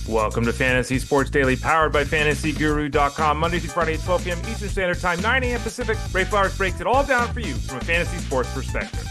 Welcome to Fantasy Sports Daily, powered by FantasyGuru.com. Monday through Friday at 12 p.m. Eastern Standard Time, 9 a.m. Pacific. Ray Flowers breaks it all down for you from a fantasy sports perspective.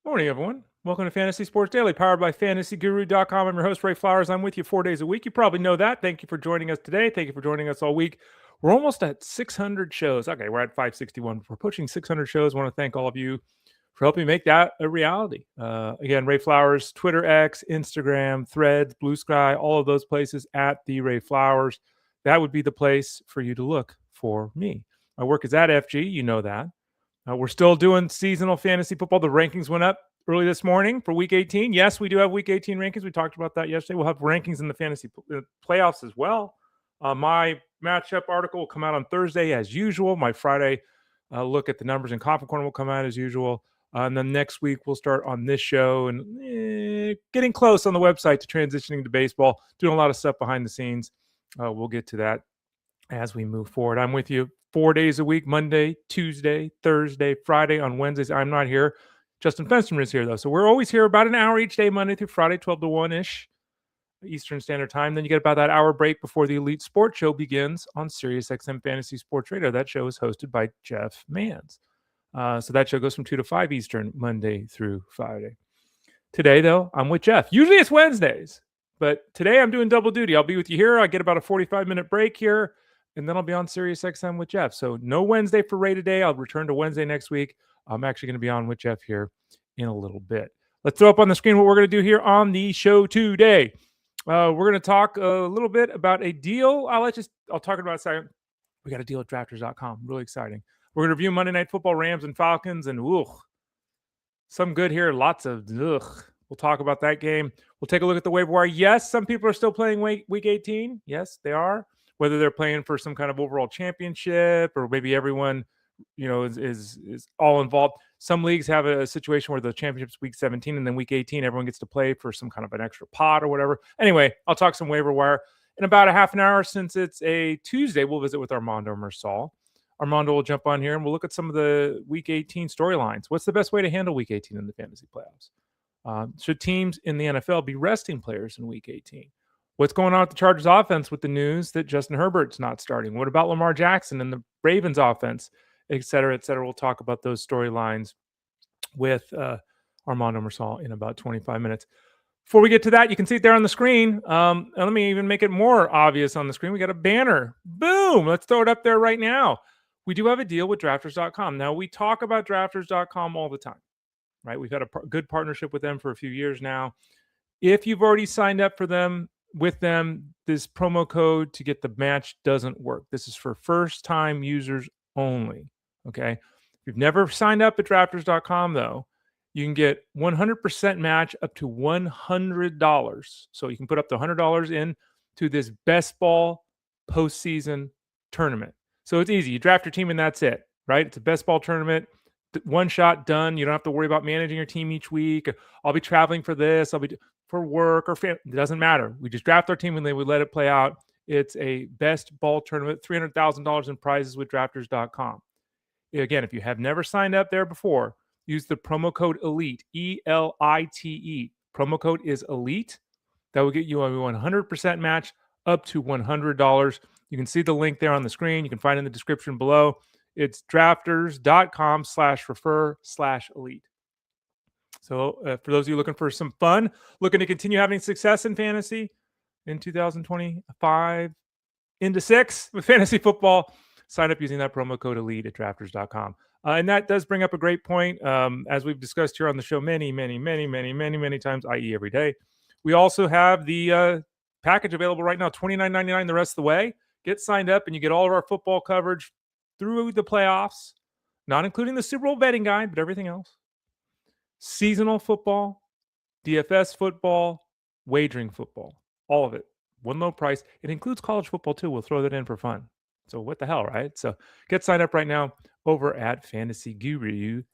Morning, everyone. Welcome to Fantasy Sports Daily, powered by FantasyGuru.com. I'm your host, Ray Flowers. I'm with you 4 days a week. You probably know that. Thank you for joining us today. Thank you for joining us all week. We're almost at 600 shows. Okay, we're at 561. We're pushing 600 shows. I want to thank all of you for helping make that a reality. Again, Ray Flowers, Twitter, X, Instagram, Threads, Blue Sky, all of those places at the Ray Flowers. That would be the place for you to look for me. My work is at FG. You know that. We're still doing seasonal fantasy football. The rankings went up early this morning for Week 18. Yes, we do have Week 18 rankings. We talked about that yesterday. We'll have rankings in the fantasy playoffs as well. My matchup article will come out on Thursday as usual. My Friday look at the numbers in Coffin Corner will come out as usual. And then next week we'll start on this show and getting close on the website to transitioning to baseball, doing a lot of stuff behind the scenes. We'll get to that as we move forward. I'm with you 4 days a week, Monday, Tuesday, Thursday, Friday. On Wednesdays, I'm not here. Justin Fensterman is here, though. So we're always here about an hour each day, Monday through Friday, 12 to 1-ish Eastern Standard Time. Then you get about that hour break before the Elite Sports Show begins on SiriusXM Fantasy Sports Radio. That show is hosted by Jeff Mans. So that show goes from 2 to 5 Eastern, Monday through Friday. Today, though, I'm with Jeff. Usually it's Wednesdays, but today I'm doing double duty. I'll be with you here. I get about a 45-minute break here, and then I'll be on SiriusXM with Jeff. So no Wednesday for Ray today. I'll return to Wednesday next week. I'm actually going to be on with Jeff here in a little bit. Let's throw up on the screen what we're going to do here on the show today. We're going to talk a little bit about a deal. I'll talk about it in a second. We got a deal at drafters.com. Really exciting. We're going to review Monday Night Football, Rams and Falcons, and some good here. Lots of We'll talk about that game. We'll take a look at the waiver wire. Yes, some people are still playing week 18. Yes, they are. Whether they're playing for some kind of overall championship or maybe everyone is all involved. Some leagues have a situation where the championship's week 17 and then week 18, everyone gets to play for some kind of an extra pot or whatever. Anyway, I'll talk some waiver wire. In about a half an hour, since it's a Tuesday, we'll visit with Armando Marsal. Armando will jump on here and we'll look at some of the week 18 storylines. What's the best way to handle week 18 in the fantasy playoffs? Should teams in the NFL be resting players in week 18? What's going on with the Chargers offense with the news that Justin Herbert's not starting? What about Lamar Jackson and the Ravens offense? Et cetera, et cetera. We'll talk about those storylines with Armando Marsal in about 25 minutes. Before we get to that, you can see it there on the screen. And let me even make it more obvious on the screen. We got a banner. Boom! Let's throw it up there right now. We do have a deal with drafters.com. Now, we talk about drafters.com all the time, right? We've had a good partnership with them for a few years now. If you've already signed up for them, with them, this promo code to get the match doesn't work. This is for first-time users only. Okay. If you've never signed up at drafters.com, though, you can get 100% match up to $100. So you can put up to $100 in to this best ball postseason tournament. So it's easy. You draft your team and that's it, right? It's a best ball tournament. One shot done. You don't have to worry about managing your team each week. I'll be traveling for this. I'll be for work or family. It doesn't matter. We just draft our team and then we let it play out. It's a best ball tournament, $300,000 in prizes with drafters.com. Again, if you have never signed up there before, use the promo code ELITE, ELITE. Promo code is ELITE. That will get you a 100% match up to $100. You can see the link there on the screen. You can find it in the description below. It's drafters.com/refer/elite. So for those of you looking for some fun, looking to continue having success in fantasy in 2025 into 6 with fantasy football, sign up using that promo code ELITE at drafters.com. And that does bring up a great point. As we've discussed here on the show many times, i.e. every day. We also have the package available right now, $29.99 the rest of the way. Get signed up and you get all of our football coverage through the playoffs, not including the Super Bowl betting guide, but everything else. Seasonal football, DFS football, wagering football, all of it. One low price. It includes college football too. We'll throw that in for fun. So what the hell, right? So get signed up right now over at fantasyguru.com.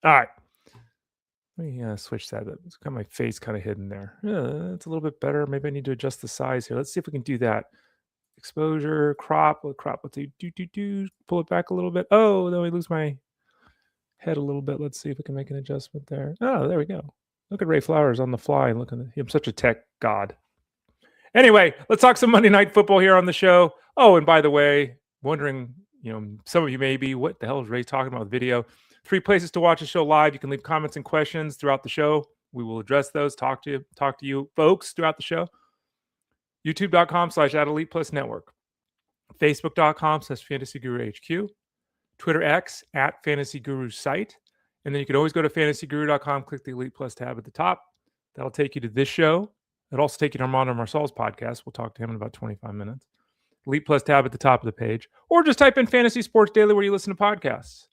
All right. Let me switch that. It's got my face kind of hidden there. It's a little bit better. Maybe I need to adjust the size here. Let's see if we can do that. exposure, crop. Let's see. Pull it back a little bit. Oh, then we lose my head a little bit. Let's see if we can make an adjustment there. Oh, there we go. Look at Ray Flowers on the fly. Look at him. I'm such a tech god. Anyway, let's talk some Monday Night Football here on the show. Oh, and by the way, wondering, some of you may be, what the hell is Ray talking about with video? 3 places to watch the show live. You can leave comments and questions throughout the show. We will address those, talk to you folks throughout the show. YouTube.com/@ElitePlusNetwork. Facebook.com/FantasyGuruHQ. Twitter X @FantasyGuruSite. And then you can always go to FantasyGuru.com, click the Elite Plus tab at the top. That'll take you to this show. It'll also take you to Armando Marsal's podcast. We'll talk to him in about 25 minutes. Elite Plus tab at the top of the page. Or just type in Fantasy Sports Daily where you listen to podcasts.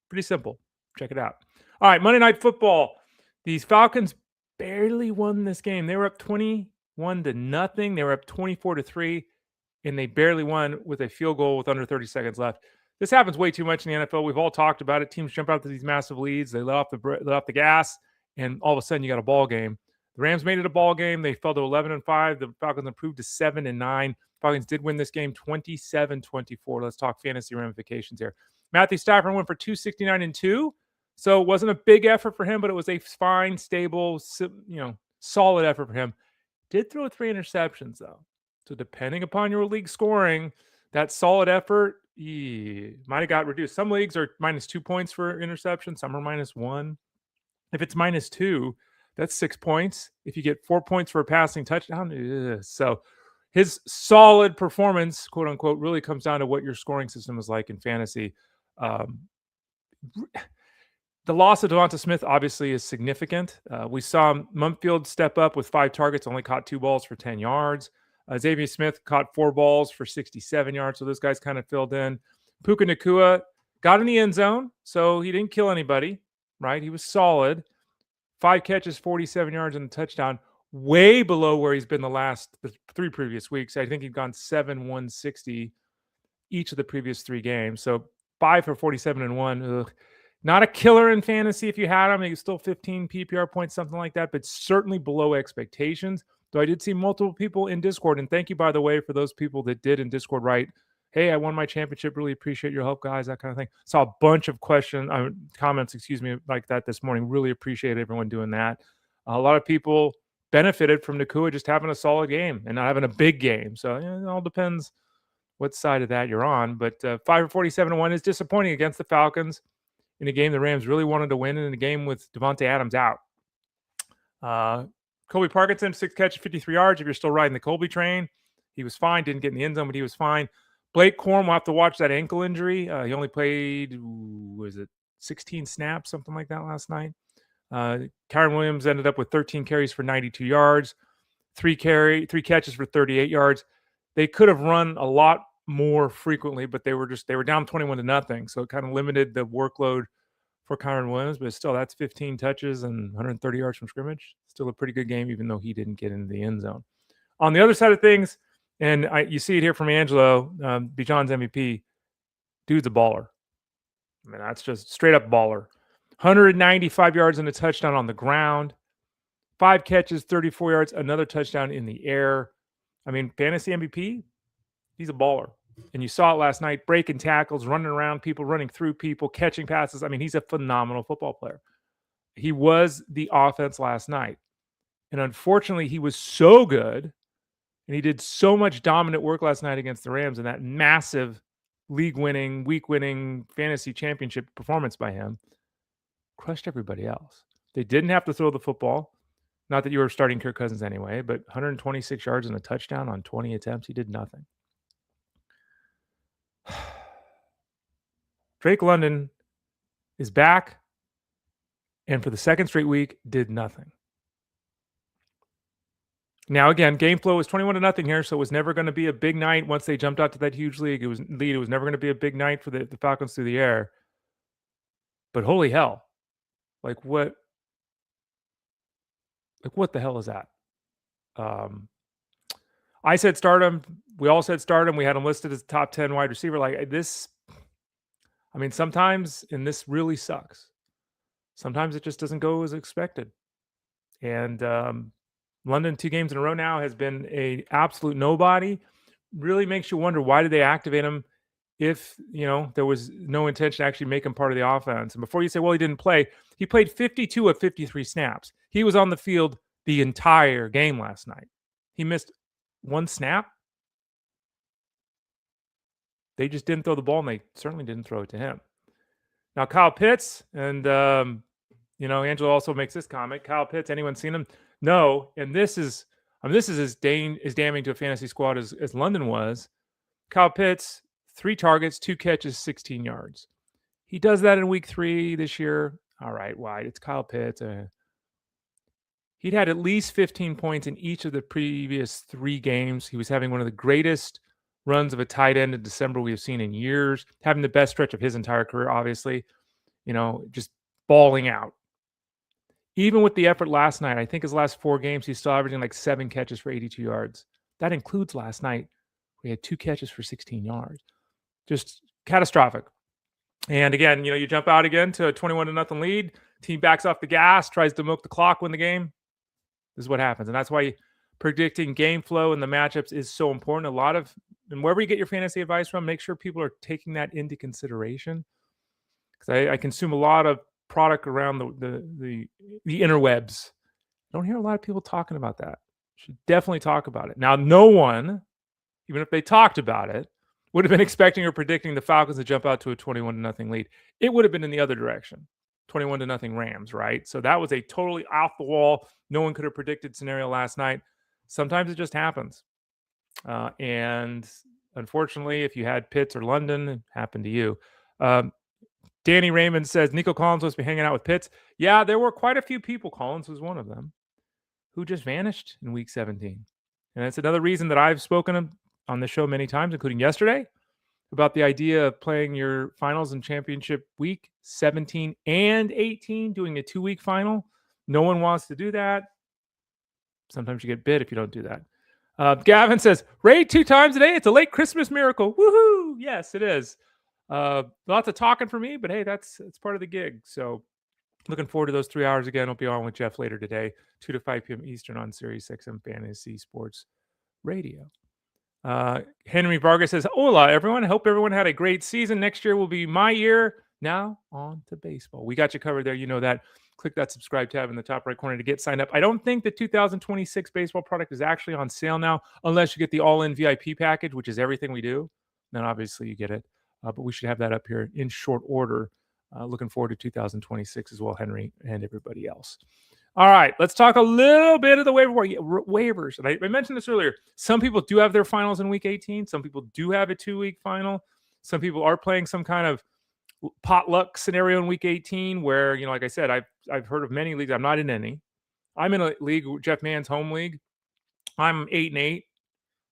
Pretty simple. Check it out. All right, Monday Night Football. These Falcons barely won this game. They were up 21-0. They were up 24-3, and they barely won with a field goal with under 30 seconds left. This happens way too much in the NFL. We've all talked about it. Teams jump out to these massive leads. They let off the gas, and all of a sudden you got a ball game. The Rams made it a ball game. They fell to 11-5. The Falcons improved to 7-9. Falcons did win this game 27-24. Let's talk fantasy ramifications here. Matthew Stafford went for 269-2. So it wasn't a big effort for him, but it was a fine, stable, solid effort for him. Did throw 3 interceptions, though. So depending upon your league scoring, that solid effort might have got reduced. Some leagues are -2 points for interception. Some are -1. If it's -2, that's 6 points. If you get 4 points for a passing touchdown, so his solid performance, quote unquote, really comes down to what your scoring system is like in fantasy. The loss of Devonta Smith obviously is significant. We saw Mumfield step up with 5 targets, only caught 2 balls for 10 yards. Xavier Smith caught 4 balls for 67 yards, so those guys kind of filled in. Puka Nacua got in the end zone, so he didn't kill anybody, right? He was solid. 5 catches, 47 yards, and a touchdown, way below where he's been the 3 previous weeks. I think he'd gone 7-160 each of the previous 3 games. So 5 for 47 and 1. Ugh. Not a killer in fantasy if you had him. He was still 15 PPR points, something like that, but certainly below expectations. Though I did see multiple people in Discord, and thank you, by the way, for those people that did in Discord write, hey, I won my championship. Really appreciate your help, guys, that kind of thing. Saw a bunch of comments, like that this morning. Really appreciate everyone doing that. A lot of people benefited from Nacua just having a solid game and not having a big game. So it all depends what side of that you're on. But 5 for 47 and 1 is disappointing against the Falcons in a game the Rams really wanted to win, and in a game with Devontae Adams out. Colby Parkinson, 6 catches, 53 yards. If you're still riding the Colby train, he was fine. Didn't get in the end zone, but he was fine. Blake Corum will have to watch that ankle injury. He only played, 16 snaps, something like that last night. Kyren Williams ended up with 13 carries for 92 yards, 3 catches for 38 yards. They could have run a lot more frequently, but they were down 21-0. So it kind of limited the workload for Kyren Williams, but still, that's 15 touches and 130 yards from scrimmage. Still a pretty good game, even though he didn't get into the end zone. On the other side of things, and you see it here from Angelo, Bijan's MVP, dude's a baller. I mean, that's just straight up baller. 195 yards and a touchdown on the ground, 5 catches, 34 yards, another touchdown in the air. I mean, fantasy MVP, he's a baller. And you saw it last night, breaking tackles, running around people, running through people, catching passes. I mean, he's a phenomenal football player. He was the offense last night. And unfortunately, he was so good, and he did so much dominant work last night against the Rams in that massive league-winning, week-winning fantasy championship performance by him. Crushed everybody else. They didn't have to throw the football. Not that you were starting Kirk Cousins anyway, but 126 yards and a touchdown on 20 attempts. He did nothing. Drake London is back, and for the second straight week, did nothing. Now, again, game flow was 21-0 here, so it was never going to be a big night once they jumped out to that huge lead. It was never going to be a big night for the Falcons through the air. But holy hell. What the hell is that? I said start him. We all said start him. We had him listed as top 10 wide receiver. Like this, I mean, sometimes, and this really sucks, sometimes it just doesn't go as expected. And London 2 games in a row now has been an absolute nobody. really makes you wonder, why did they activate him if, there was no intention to actually make him part of the offense? And before you say, well, he didn't play, he played 52 of 53 snaps. He was on the field the entire game last night. He missed one snap. They just didn't throw the ball, and they certainly didn't throw it to him. Now, Kyle Pitts, and, Angelo also makes this comment. Kyle Pitts, anyone seen him? No. And this is as damning to a fantasy squad as London was. Kyle Pitts, 3 targets, 2 catches, 16 yards. He does that in week 3 this year. All right, why? It's Kyle Pitts. He'd had at least 15 points in each of the previous 3 games. He was having one of the greatest runs of a tight end in December we have seen in years, having the best stretch of his entire career, obviously, just balling out. Even with the effort last night, I think his last 4 games, he's still averaging like 7 catches for 82 yards. That includes last night. We had 2 catches for 16 yards. Just catastrophic. And again, you jump out again to a 21-0 lead. Team backs off the gas, tries to milk the clock, win the game. This is what happens. And that's why predicting game flow and the matchups is so important. And wherever you get your fantasy advice from, make sure people are taking that into consideration. Because I consume a lot of product around the interwebs. I don't hear a lot of people talking about that. Should definitely talk about it. Now, no one, even if they talked about it, would have been expecting or predicting the Falcons to jump out to a 21-0 lead. It would have been in the other direction. 21-0 Rams, right? So that was a totally off the wall, no one could have predicted scenario last night. Sometimes it just happens. And unfortunately, if you had Pitts or London, it happened to you. Danny Raymond says Nico Collins must be hanging out with Pitts. Yeah, there were quite a few people, Collins was one of them, who just vanished in week 17. And that's another reason that I've spoken on the show many times, including yesterday, about the idea of playing your finals and championship week 17 and 18, doing a 2-week final. No one wants to do that. Sometimes you get bit if you don't do that. Gavin says, Ray 2 times a day. It's a late Christmas miracle. Woohoo! Yes, it is. Lots of talking for me, but hey, it's part of the gig. So looking forward to those 3 hours again. I'll be on with Jeff later today, 2 to 5 p.m. Eastern on Sirius XM Fantasy Sports Radio. Henry Vargas says, hola, everyone. I hope everyone had a great season. Next year will be my year. Now on to baseball. We got you covered there. You know that. Click that subscribe tab in the top right corner to get signed up. I don't think the 2026 baseball product is actually on sale now, unless you get the all-in VIP package, which is everything we do. Then obviously you get it. But we should have that up here in short order. Looking forward to 2026 as well, Henry, and everybody else. All right, let's talk a little bit of the waivers. And I mentioned this earlier. Some people do have their finals in week 18. Some people do have a 2-week final. Some people are playing some kind of potluck scenario in week 18 where, like I said, I've heard of many leagues. I'm not in any. I'm in a league, Jeff Mann's home league. I'm 8-8.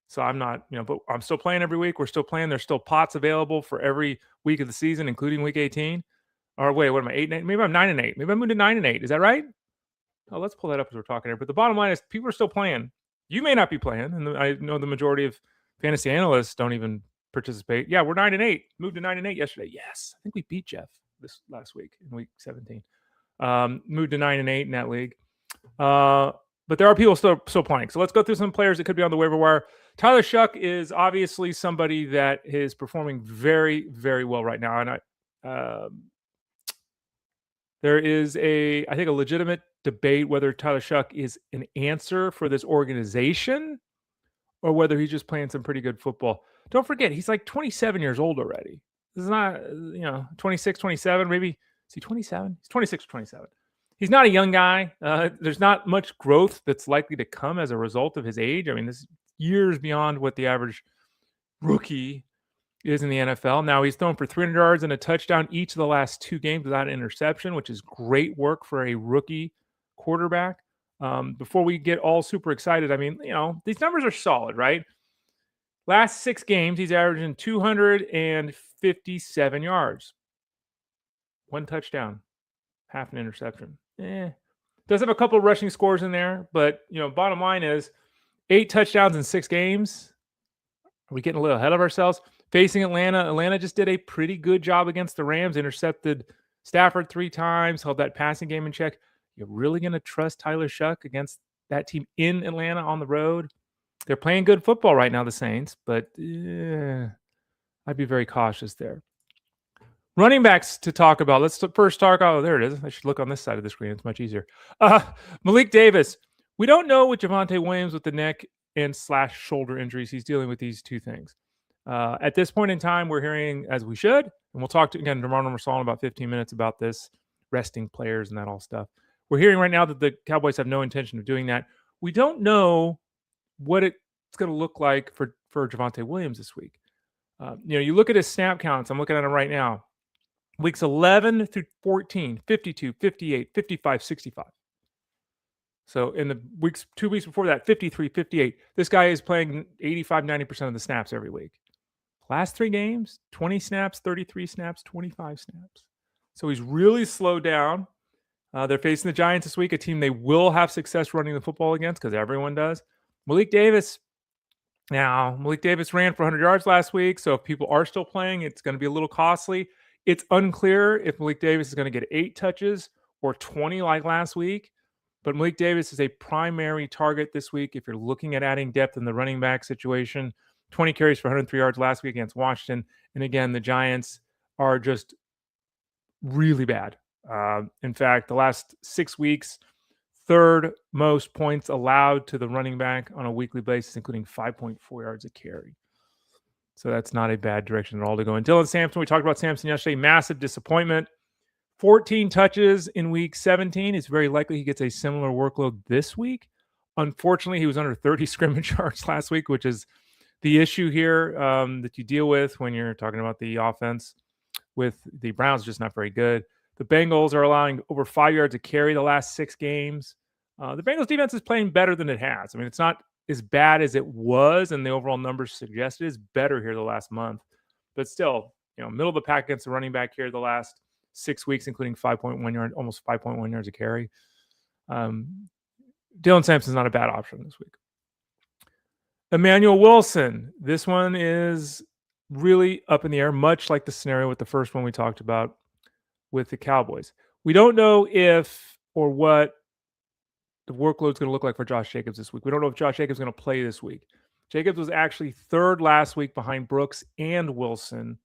So I'm not, but I'm still playing every week. We're still playing. There's still pots available for every week of the season, including week 18. Or wait, what am I, 8-8? Maybe I'm 9-8. Maybe I moved to 9-8. Is that right? Oh, let's pull that up as we're talking here. But the bottom line is people are still playing. You may not be playing. And I know the majority of fantasy analysts don't even participate. Yeah, we're 9-8. Moved to 9-8 yesterday. Yes. I think we beat Jeff this last week in week 17. Moved to 9-8 in that league. But there are people still playing. So let's go through some players that could be on the waiver wire. Tyler Shough is obviously somebody that is performing very, very well right now. And there is I think a legitimate debate whether Tyler Shough is an answer for this organization or whether he's just playing some pretty good football. Don't forget, he's like 27 years old already. This is not, 26, 27, maybe. Is he 27? He's 26 or 27. He's not a young guy. There's not much growth that's likely to come as a result of his age. I mean, this is years beyond what the average rookie is in the NFL. Now, he's thrown for 300 yards and a touchdown each of the last 2 games without an interception, which is great work for a rookie quarterback. Before we get all super excited, I mean, these numbers are solid, right? Last 6 games, he's averaging 257 yards. 1 touchdown, half an interception. Does have a couple of rushing scores in there, but, bottom line is 8 touchdowns in 6 games. Are we getting a little ahead of ourselves? Facing Atlanta just did a pretty good job against the Rams, intercepted Stafford 3 times, held that passing game in check. You're really going to trust Tyler Shough against that team in Atlanta on the road? They're playing good football right now, the Saints, but I'd be very cautious there. Running backs to talk about. Let's first talk. Oh, there it is. I should look on this side of the screen. It's much easier. Malik Davis. We don't know with Javonte Williams with the neck and / shoulder injuries. He's dealing with these two things. At this point in time, we're hearing, as we should, and we'll talk to, again, Armando Marsal in about 15 minutes about this, resting players and that all stuff. We're hearing right now that the Cowboys have no intention of doing that. We don't know what it's going to look like for Javonte Williams this week. You look at his snap counts. I'm looking at him right now. Weeks 11 through 14, 52, 58, 55, 65. So in the 2 weeks before that, 53, 58. This guy is playing 85, 90% of the snaps every week. Last 3 games, 20 snaps, 33 snaps, 25 snaps. So he's really slowed down. They're facing the Giants this week, a team they will have success running the football against because everyone does. Malik Davis ran for 100 yards last week. So if people are still playing, it's going to be a little costly. It's unclear if Malik Davis is going to get 8 touches or 20 like last week. But Malik Davis is a primary target this week if you're looking at adding depth in the running back situation. 20 carries for 103 yards last week against Washington. And again, the Giants are just really bad. In fact, the last 6 weeks, 3rd most points allowed to the running back on a weekly basis, including 5.4 yards a carry. So that's not a bad direction at all to go in. Dylan Sampson, we talked about Sampson yesterday. Massive disappointment. 14 touches in week 17. It's very likely he gets a similar workload this week. Unfortunately, he was under 30 scrimmage yards last week, which is the issue here that you deal with when you're talking about the offense with the Browns, just not very good. The Bengals are allowing over 5 yards a carry the last 6 games. The Bengals defense is playing better than it has. I mean, it's not as bad as it was, and the overall numbers suggest it is better here the last month. But still, middle of the pack against the running back here the last 6 weeks, including 5.1 yards, almost 5.1 yards a carry. Dylan Sampson's not a bad option this week. Emmanuel Wilson. This one is really up in the air, much like the scenario with the first one we talked about with the Cowboys. We don't know if or what the workload is going to look like for Josh Jacobs this week. We don't know if Josh Jacobs is going to play this week. Jacobs was actually 3rd last week behind Brooks and Wilson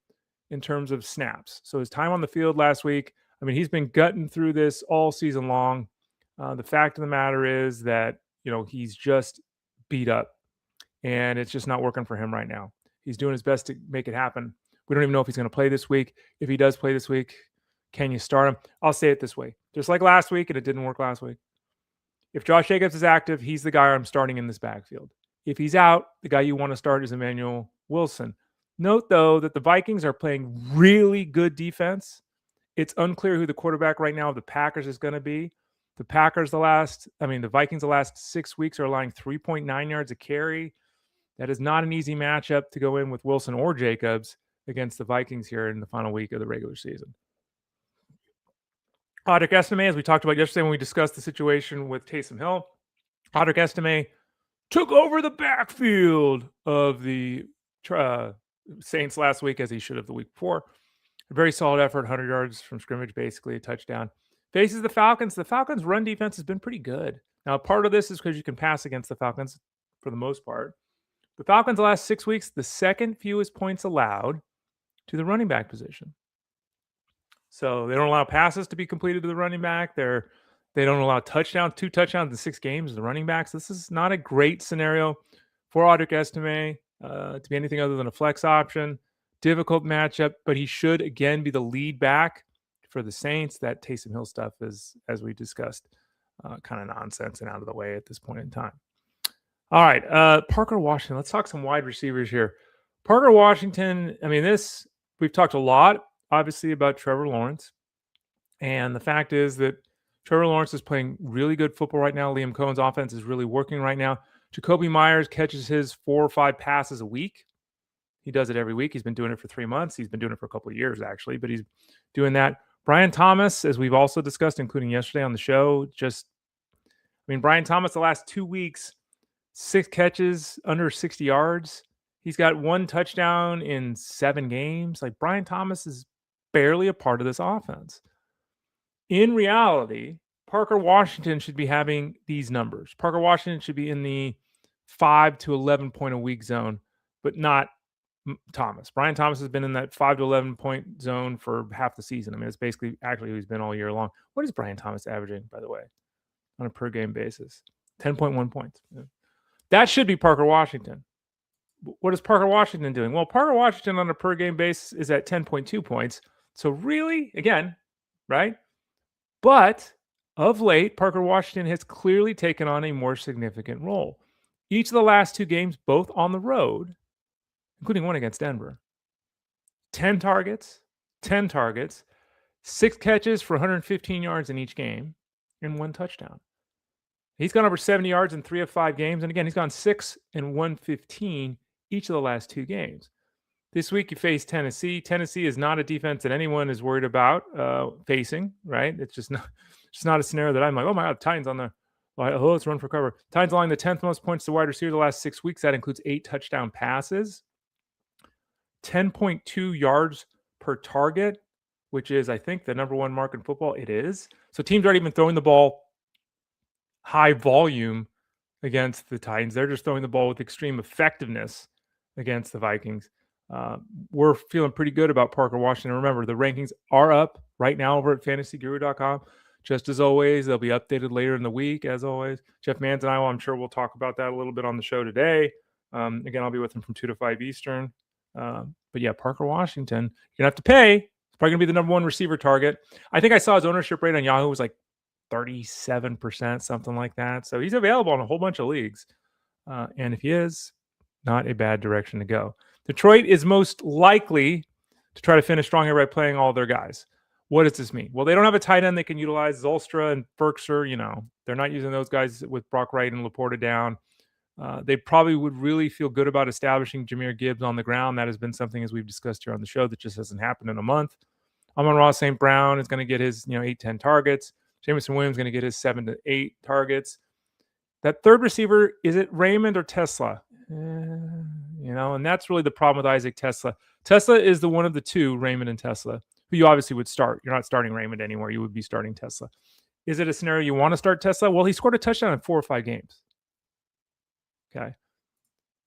in terms of snaps. So his time on the field last week, I mean, he's been gutting through this all season long. The fact of the matter is that, he's just beat up and it's just not working for him right now. He's doing his best to make it happen. We don't even know if he's going to play this week. If he does play this week, can you start him? I'll say it this way. Just like last week, and it didn't work last week. If Josh Jacobs is active, he's the guy I'm starting in this backfield. If he's out, the guy you want to start is Emmanuel Wilson. Note, though, that the Vikings are playing really good defense. It's unclear who the quarterback right now of the Packers is going to be. The Vikings the last 6 weeks are allowing 3.9 yards a carry. That is not an easy matchup to go in with Wilson or Jacobs against the Vikings here in the final week of the regular season. Audric Estime, as we talked about yesterday when we discussed the situation with Taysom Hill, Audric Estime took over the backfield of the Saints last week, as he should have the week before. A very solid effort, 100 yards from scrimmage, basically a touchdown. Faces the Falcons. The Falcons' run defense has been pretty good. Now, part of this is because you can pass against the Falcons for the most part. The Falcons, the last 6 weeks, the second fewest points allowed to the running back position. So they don't allow passes to be completed to the running back. They don't allow touchdowns, 2 touchdowns in 6 games to the running backs. This is not a great scenario for Audric Estime to be anything other than a flex option. Difficult matchup, but he should, again, be the lead back for the Saints. That Taysom Hill stuff is, as we discussed, kind of nonsense and out of the way at this point in time. All right, Parker Washington. Let's talk some wide receivers here. Parker Washington, we've talked a lot, obviously, about Trevor Lawrence. And the fact is that Trevor Lawrence is playing really good football right now. Liam Cohen's offense is really working right now. Jacoby Myers catches his 4 or 5 passes a week. He does it every week. He's been doing it for 3 months. He's been doing it for a couple of years, actually, but he's doing that. Brian Thomas, as we've also discussed, including yesterday on the show, Brian Thomas, the last 2 weeks, 6 catches, under 60 yards. He's got 1 touchdown in 7 games. Like, Brian Thomas is barely a part of this offense. In reality, Parker Washington should be having these numbers. Parker Washington should be in the 5 to 11 point a week zone, but not Thomas. Brian Thomas has been in that 5 to 11 point zone for half the season. I mean, it's basically actually who he's been all year long. What is Brian Thomas averaging, by the way, on a per game basis? 10.1 points. That should be Parker Washington. What is Parker Washington doing? Well, Parker Washington on a per game basis is at 10.2 points. So really, again, right? But of late, Parker Washington has clearly taken on a more significant role. Each of the last 2 games, both on the road, including one against Denver, 10 targets, 6 catches for 115 yards in each game, and 1 touchdown. He's gone over 70 yards in 3 of 5 games. And again, he's gone 6 and 115 each of the last 2 games. This week you face Tennessee. Tennessee is not a defense that anyone is worried about facing, right? It's just not a scenario that I'm like, oh my God, Titans on the, oh, let's run for cover. Titans allowing the 10th most points to wide receiver the last 6 weeks. That includes 8 touchdown passes, 10.2 yards per target, which is, I think, the number 1 mark in football. It is. So teams aren't even throwing the ball high volume against the Titans. They're just throwing the ball with extreme effectiveness against the Vikings. We're feeling pretty good about Parker Washington. Remember, the rankings are up right now over at fantasyguru.com. Just as always, they'll be updated later in the week, as always. Jeff Mans and I, I'm sure we'll talk about that a little bit on the show today. Again, I'll be with him from 2 to 5 Eastern. But yeah, Parker Washington, you're going to have to pay. It's probably going to be the number 1 receiver target. I think I saw his ownership rate on Yahoo was like 37%, something like that. So he's available in a whole bunch of leagues. And if he is, not a bad direction to go. Detroit is most likely to try to finish strong here by playing all their guys. What does this mean? Well, they don't have a tight end they can utilize. Zolstra and Berkshire, they're not using those guys with Brock Wright and Laporta down. They probably would really feel good about establishing Jahmyr Gibbs on the ground. That has been something, as we've discussed here on the show, that just hasn't happened in a month. Amon-Ra St. Brown is going to get his 8-10 targets. Jamison Williams is going to get his 7 to 8 targets. That third receiver, is it Raymond or TeSlaa? And that's really the problem with Isaac TeSlaa. TeSlaa is the one of the 2, Raymond and TeSlaa, who you obviously would start. You're not starting Raymond anymore. You would be starting TeSlaa. Is it a scenario you want to start TeSlaa? Well, he scored a touchdown in 4 or 5 games. Okay.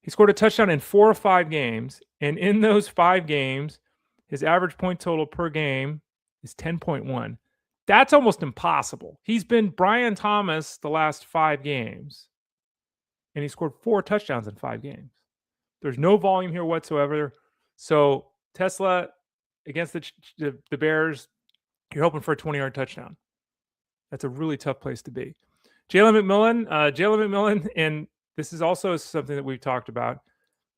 He scored a touchdown in 4 or 5 games. And in those 5 games, his average point total per game is 10.1. That's almost impossible. He's been Brian Thomas the last 5 games, and he scored 4 touchdowns in 5 games. There's no volume here whatsoever. So TeSlaa against the Bears, you're hoping for a 20-yard touchdown. That's a really tough place to be. Jalen McMillan, and this is also something that we've talked about.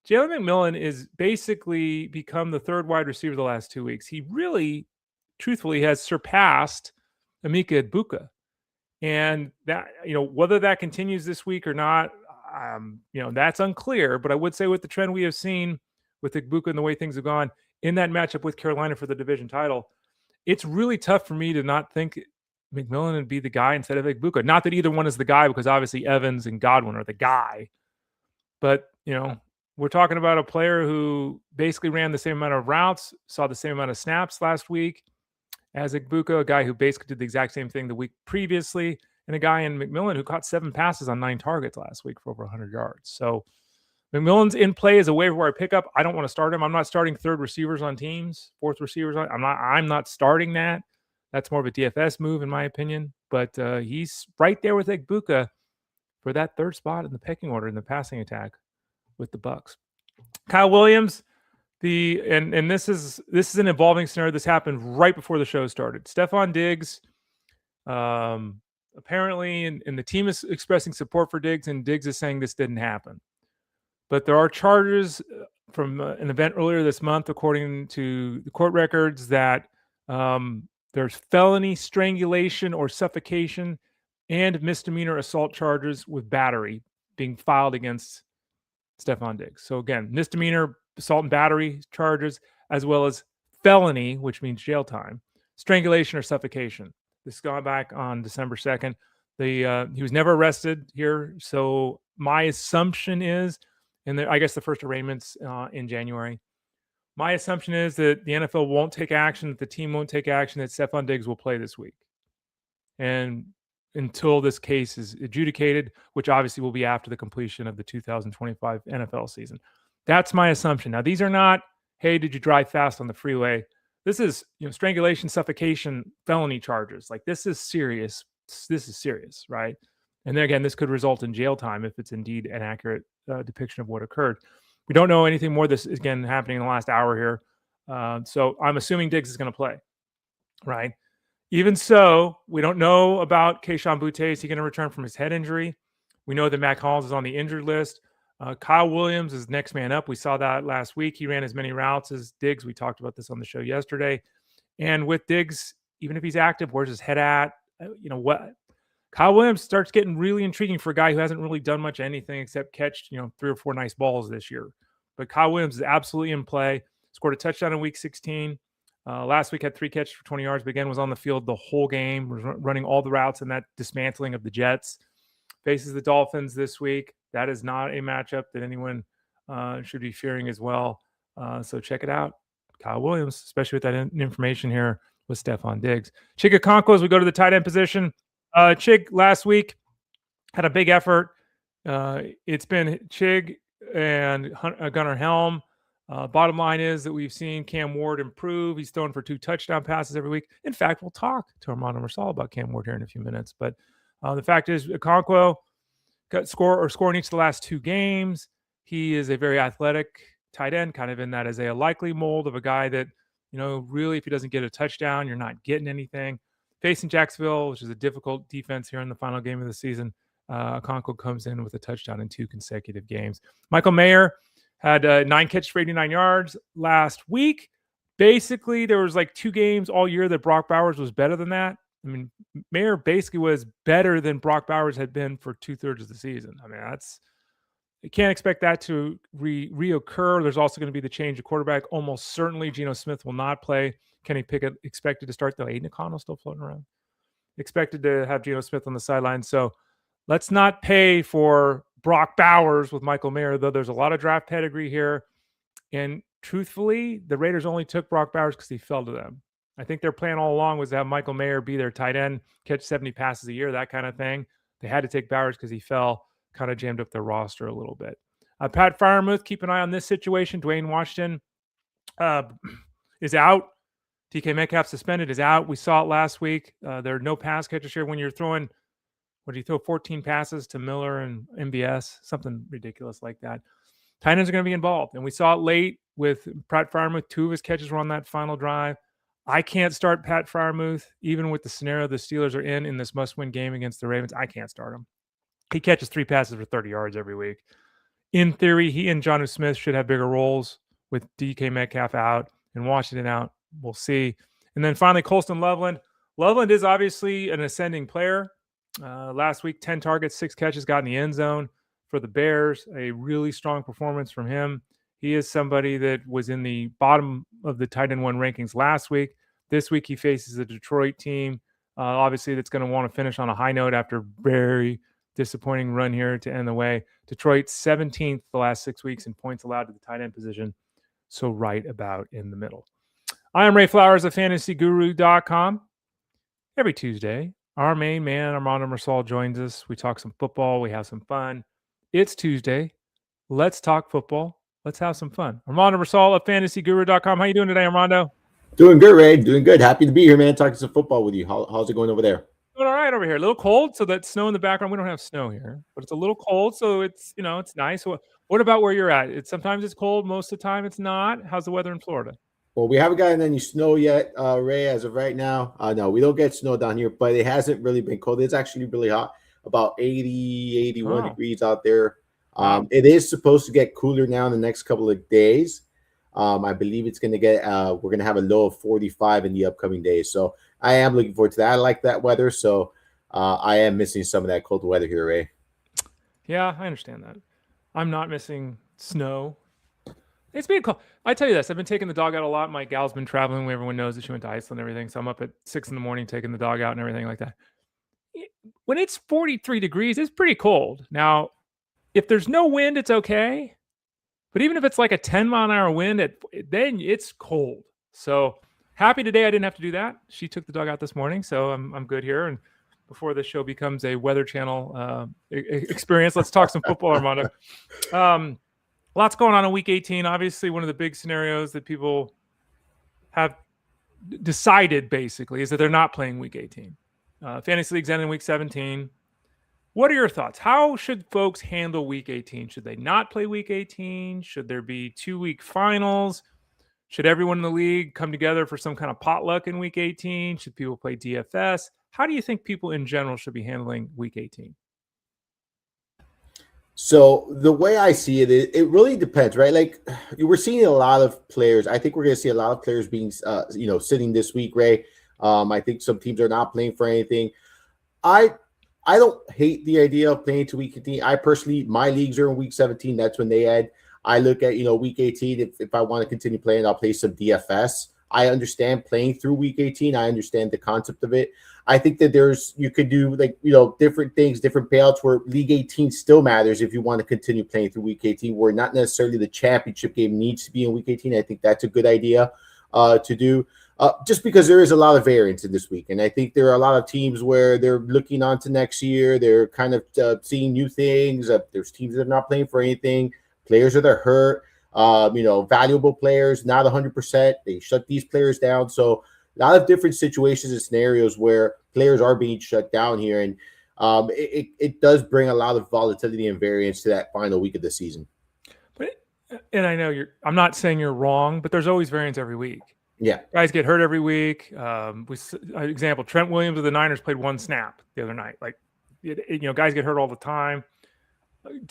Jalen McMillan is basically become the 3rd wide receiver the last 2 weeks. He really, truthfully, has surpassed Emeka Egbuka. And that, whether that continues this week or not, that's unclear. But I would say with the trend we have seen with Egbuka and the way things have gone in that matchup with Carolina for the division title, it's really tough for me to not think McMillan would be the guy instead of Egbuka. Not that either one is the guy, because obviously Evans and Godwin are the guy. But, we're talking about a player who basically ran the same amount of routes, saw the same amount of snaps last week as Egbuka, a guy who basically did the exact same thing the week previously, and a guy in McMillan who caught 7 passes on 9 targets last week for over 100 yards. So McMillan's in play as a waiver wire pickup. I don't want to start him. I'm not starting 3rd receivers on teams, 4th receivers on. I'm not starting that. That's more of a DFS move in my opinion. But he's right there with Egbuka for that 3rd spot in the pecking order in the passing attack with the Bucs. Kyle Williams, and this is an evolving scenario. This happened right before the show started. Stephon Diggs, apparently, and the team is expressing support for Diggs, and Diggs is saying this didn't happen. But there are charges from an event earlier this month, according to the court records, that there's felony strangulation or suffocation and misdemeanor assault charges with battery being filed against Stephon Diggs. So again, misdemeanor assault and battery charges, as well as felony, which means jail time, strangulation or suffocation. This has gone back on December 2nd. He was never arrested here. So my assumption is, and I guess the first arraignment's in January. My assumption is that the NFL won't take action, that the team won't take action, that Stephon Diggs will play this week. And until this case is adjudicated, which obviously will be after the completion of the 2025 NFL season. That's my assumption. Now, these are not, hey, did you drive fast on the freeway? This is, strangulation, suffocation, felony charges. Like, this is serious. This is serious, right? And then again, this could result in jail time if it's indeed an accurate depiction of what occurred. We don't know anything more. This is, again, happening in the last hour here. So I'm assuming Diggs is going to play, right? Even so, we don't know about Kayshon Boutte. Is he going to return from his head injury? We know that Mac Hollins is on the injured list. Kyle Williams is next man up. We saw that last week. He ran as many routes as Diggs. We talked about this on the show yesterday. And with Diggs, even if he's active, where's his head at? What? Kyle Williams starts getting really intriguing for a guy who hasn't really done much of anything except catch, 3 or 4 nice balls this year. But Kyle Williams is absolutely in play. Scored a touchdown in week 16. Last week had 3 catches for 20 yards, but again was on the field the whole game, was running all the routes in that dismantling of the Jets. Faces the Dolphins this week. That is not a matchup that anyone should be fearing as well. So check it out. Kyle Williams, especially with that information here with Stephon Diggs. Chig Okonkwo as we go to the tight end position. Chig last week had a big effort. It's been Chig and Gunnar Helm. Bottom line is that we've seen Cam Ward improve. He's thrown for 2 touchdown passes every week. In fact, we'll talk to Armando Marsal about Cam Ward here in a few minutes. But the fact is, Okonkwo got scoring each of the last 2 games. He is a very athletic tight end, kind of in that as a likely mold of a guy that, really, if he doesn't get a touchdown, you're not getting anything. Facing Jacksonville, which is a difficult defense here in the final game of the season, Okonkwo comes in with a touchdown in 2 consecutive games. Michael Mayer had 9 catches for 89 yards last week. Basically, there was like 2 games all year that Brock Bowers was better than that. I mean, Mayer basically was better than Brock Bowers had been for 2/3 of the season. I mean, you can't expect that to reoccur. There's also going to be the change of quarterback. Almost certainly, Geno Smith will not play. Kenny Pickett expected to start, though. Aiden O'Connell still floating around. Expected to have Geno Smith on the sideline. So let's not pay for Brock Bowers with Michael Mayer, though there's a lot of draft pedigree here. And truthfully, the Raiders only took Brock Bowers because he fell to them. I think their plan all along was to have Michael Mayer be their tight end, catch 70 passes a year, that kind of thing. They had to take Bowers because he fell, kind of jammed up their roster a little bit. Pat Freiermuth, keep an eye on this situation. Dwayne Washington is out. DK Metcalf suspended, is out. We saw it last week. There are no pass catchers here when you're throwing, 14 passes to Miller and MBS, something ridiculous like that. Tight ends are going to be involved. And we saw it late with Pat Freiermuth. 2 of his catches were on that final drive. I can't start Pat Freiermuth, even with the scenario the Steelers are in this must-win game against the Ravens. I can't start him. He catches 3 passes for 30 yards every week. In theory, he and Jonnu Smith should have bigger roles with DK Metcalf out and Washington out. We'll see. And then finally, Colston Loveland. Loveland is obviously an ascending player. Last week, 10 targets, 6 catches, got in the end zone for the Bears. A really strong performance from him. He is somebody that was in the bottom of the tight end 1 rankings last week. This week, he faces a Detroit team, obviously, that's going to want to finish on a high note after a very disappointing run here to end the way. Detroit 17th the last 6 weeks in points allowed to the tight end position. So right about in the middle. I am Ray Flowers of FantasyGuru.com. Every Tuesday, our main man, Armando Marsal, joins us. We talk some football. We have some fun. It's Tuesday. Let's talk football. Let's have some fun. Armando Marsal of FantasyGuru.com. How you doing today, Armando? Doing good, Ray. Doing good. Happy to be here, man. Talking some football with you. How's it going over there? Doing all right over here. A little cold, so that snow in the background. We don't have snow here, but it's a little cold, so it's it's nice. What about where you're at? Sometimes it's cold. Most of the time, it's not. How's the weather in Florida? Well, we haven't gotten any snow yet, Ray, as of right now. No, we don't get snow down here, but it hasn't really been cold. It's actually really hot, about 80, 81 degrees out there. It is supposed to get cooler now in the next couple of days. I believe it's going to get we're going to have a low of 45 in the upcoming days. So I am looking forward to that. I like that weather. So I am missing some of that cold weather here, Ray. Yeah, I understand that. I'm not missing snow. It's been cold. I tell you this, I've been taking the dog out a lot. My gal's been traveling. Everyone knows that she went to Iceland and everything. So I'm up at 6 a.m. taking the dog out and everything like that. When it's 43 degrees, it's pretty cold. Now, if there's no wind, it's okay. But even if it's like a 10-mile-an-hour wind, then it's cold. So happy today I didn't have to do that. She took the dog out this morning, so I'm good here. before this show becomes a Weather Channel experience. Let's talk some football, Armando. Lots going on in Week 18. Obviously, one of the big scenarios that people have decided basically is that they're not playing Week 18. Fantasy leagues end in Week 17. What are your thoughts? How should folks handle Week 18? Should they not play Week 18? Should there be 2-week finals? Should everyone in the league come together for some kind of potluck in Week 18? Should people play DFS? How do you think people in general should be handling Week 18? So the way I see it, it really depends, right? Like we're seeing a lot of players. I think we're going to see a lot of players being, sitting this week, Ray. I think some teams are not playing for anything. I don't hate the idea of playing to Week 18. I personally, my leagues are in Week 17. That's when they end. I look at, Week 18. If I want to continue playing, I'll play some DFS. I understand playing through Week 18. I understand the concept of it. I think that you could do different things, different payouts where League 18 still matters if you want to continue playing through Week 18, where not necessarily the championship game needs to be in Week 18. I think that's a good idea to do. Just because there is a lot of variance in this week. And I think there are a lot of teams where they're looking on to next year. They're kind of seeing new things. There's teams that are not playing for anything. Players that are hurt, valuable players, not 100%. They shut these players down. So a lot of different situations and scenarios where players are being shut down here. And it does bring a lot of volatility and variance to that final week of the season. And I know I'm not saying you're wrong, but there's always variance every week. Yeah. Guys get hurt every week. Example, Trent Williams of the Niners played 1 snap the other night. Guys get hurt all the time.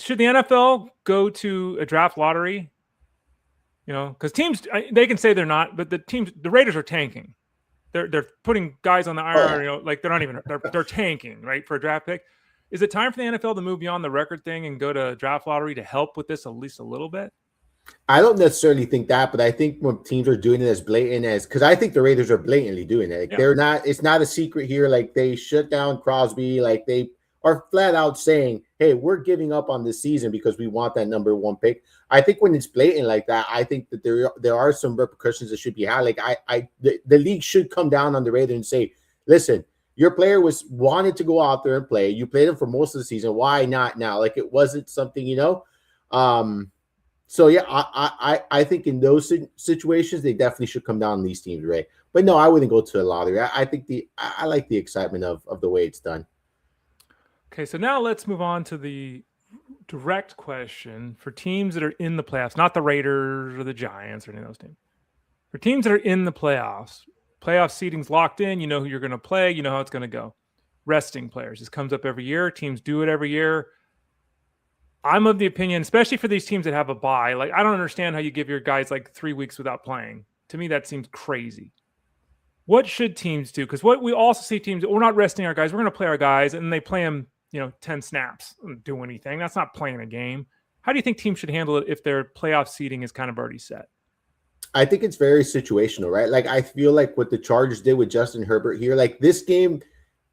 Should the NFL go to a draft lottery? Because teams, they can say they're not, but the Raiders are tanking. They're putting guys on the IR, they're not even, they're tanking, right, for a draft pick. Is it time for the NFL to move beyond the record thing and go to draft lottery to help with this at least a little bit? I don't necessarily think that, but I think when teams are doing it as blatant as, because I think the Raiders are blatantly doing it. They're not, it's not a secret here. Like they shut down Crosby. Like they are flat out saying, hey, we're giving up on this season because we want that number 1 pick. I think when it's blatant like that, I think that there are some repercussions that should be had. Like the league should come down on the Raiders and say, listen, your player wanted to go out there and play. You played him for most of the season. Why not now? Like it wasn't something, So yeah, I think in those situations they definitely should come down on these teams, Ray. But no, I wouldn't go to a lottery. I think I like the excitement of the way it's done. Okay, so now let's move on to the direct question for teams that are in the playoffs, not the Raiders or the Giants or any of those teams. For teams that are in the playoff seeding's locked in. You know who you're going to play. You know how it's going to go. Resting players. This comes up every year. Teams do it every year. I'm of the opinion, especially for these teams that have a bye, I don't understand how you give your guys 3 weeks without playing. To me, that seems crazy. What should teams do? Because what we also see teams, we're not resting our guys. We're going to play our guys, and they play them, 10 snaps. Don't do anything. That's not playing a game. How do you think teams should handle it if their playoff seeding is kind of already set? I think it's very situational, right? I feel like what the Chargers did with Justin Herbert here, this game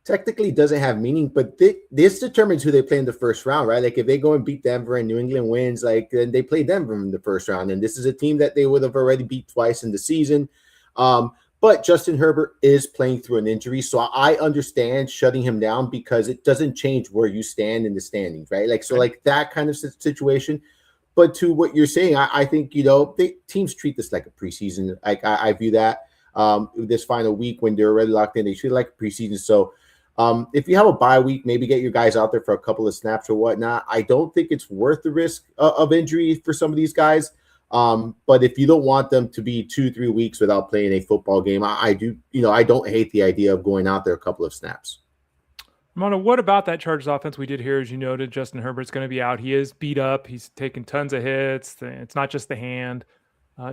technically doesn't have meaning, but this determines who they play in the first round, right? If they go and beat Denver and New England wins, then they play Denver in the first round. And this is a team that they would have already beat twice in the season. But Justin Herbert is playing through an injury. So I understand shutting him down because it doesn't change where you stand in the standings, right? That kind of situation. But to what you're saying, I think, teams treat this like a preseason. I view that this final week when they're already locked in, they treat it like a preseason. So if you have a bye week, maybe get your guys out there for a couple of snaps or whatnot. I don't think it's worth the risk of injury for some of these guys. But if you don't want them to be 2-3 weeks without playing a football game, I don't hate the idea of going out there a couple of snaps. Armando, what about that Chargers offense? We did hear, as you noted, Justin Herbert's going to be out. He is beat up. He's taken tons of hits. It's not just the hand.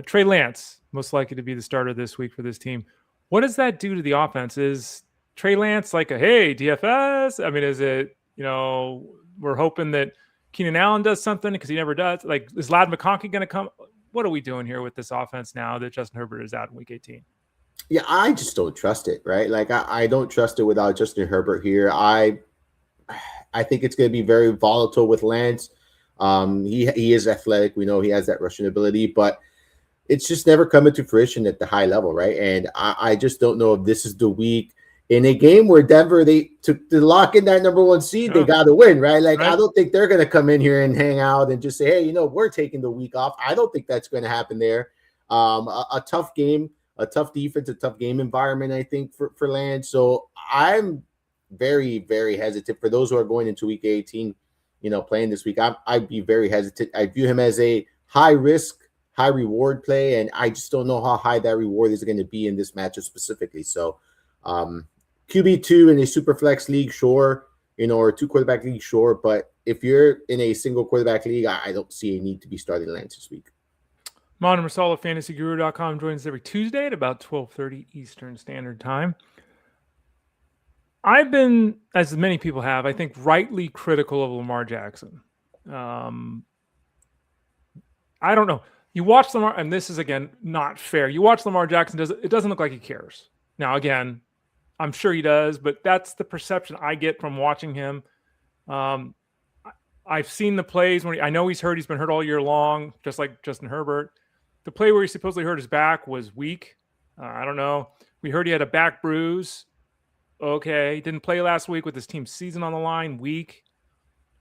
Trey Lance, most likely to be the starter this week for this team. What does that do to the offense? Is Trey Lance hey, DFS? I mean, is it, we're hoping that Keenan Allen does something because he never does. Is Ladd McConkey going to come? What are we doing here with this offense now that Justin Herbert is out in Week 18? Yeah, I just don't trust it, right? I don't trust it without Justin Herbert here. I think it's going to be very volatile with Lance. He is athletic. We know he has that rushing ability, but it's just never coming to fruition at the high level, right? And I just don't know if this is the week. in a game where Denver, they took to lock in that number 1 seed, they got to win, right? Like, I don't think they're going to come in here and hang out and just say, hey, we're taking the week off. I don't think that's going to happen there. A tough game, a tough defense, a tough game environment, I think, for Land. So I'm very, very hesitant for those who are going into week 18, playing this week. I'd be very hesitant. I view him as a high risk, high reward play, and I just don't know how high that reward is going to be in this matchup specifically. So QB2 in a super flex league, sure, or 2 quarterback league, sure. But if you're in a single quarterback league, I don't see a need to be starting Lance this week. Armando Marsal of FantasyGuru.com joins every Tuesday at about 12:30 Eastern Standard Time. I've been, as many people have, I think, rightly critical of Lamar Jackson. I don't know. You watch Lamar, and this is, again, not fair. You watch Lamar Jackson, it doesn't look like he cares. Now, again, I'm sure he does, but that's the perception I get from watching him. I've seen the plays when I know he's hurt. He's been hurt all year long, just like Justin Herbert. The play where he supposedly hurt his back was weak. I don't know. We heard he had a back bruise. Okay. Didn't play last week with his team's season on the line. Weak.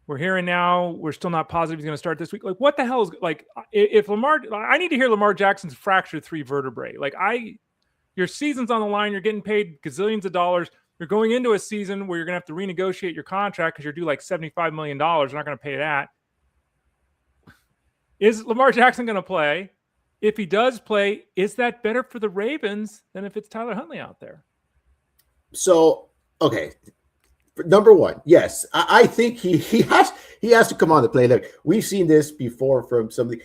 We're hearing now we're still not positive he's going to start this week. Like, what the hell is, like, if Lamar, I need to hear Lamar Jackson's fractured 3 vertebrae. Like, your season's on the line. You're getting paid gazillions of dollars. You're going into a season where you're going to have to renegotiate your contract because you're due like $75 million. You're not going to pay that. Is Lamar Jackson going to play? If he does play, is that better for the Ravens than if it's Tyler Huntley out there? So, okay. Number 1, yes. I think he has to come on to play. Look, we've seen this before from somebody.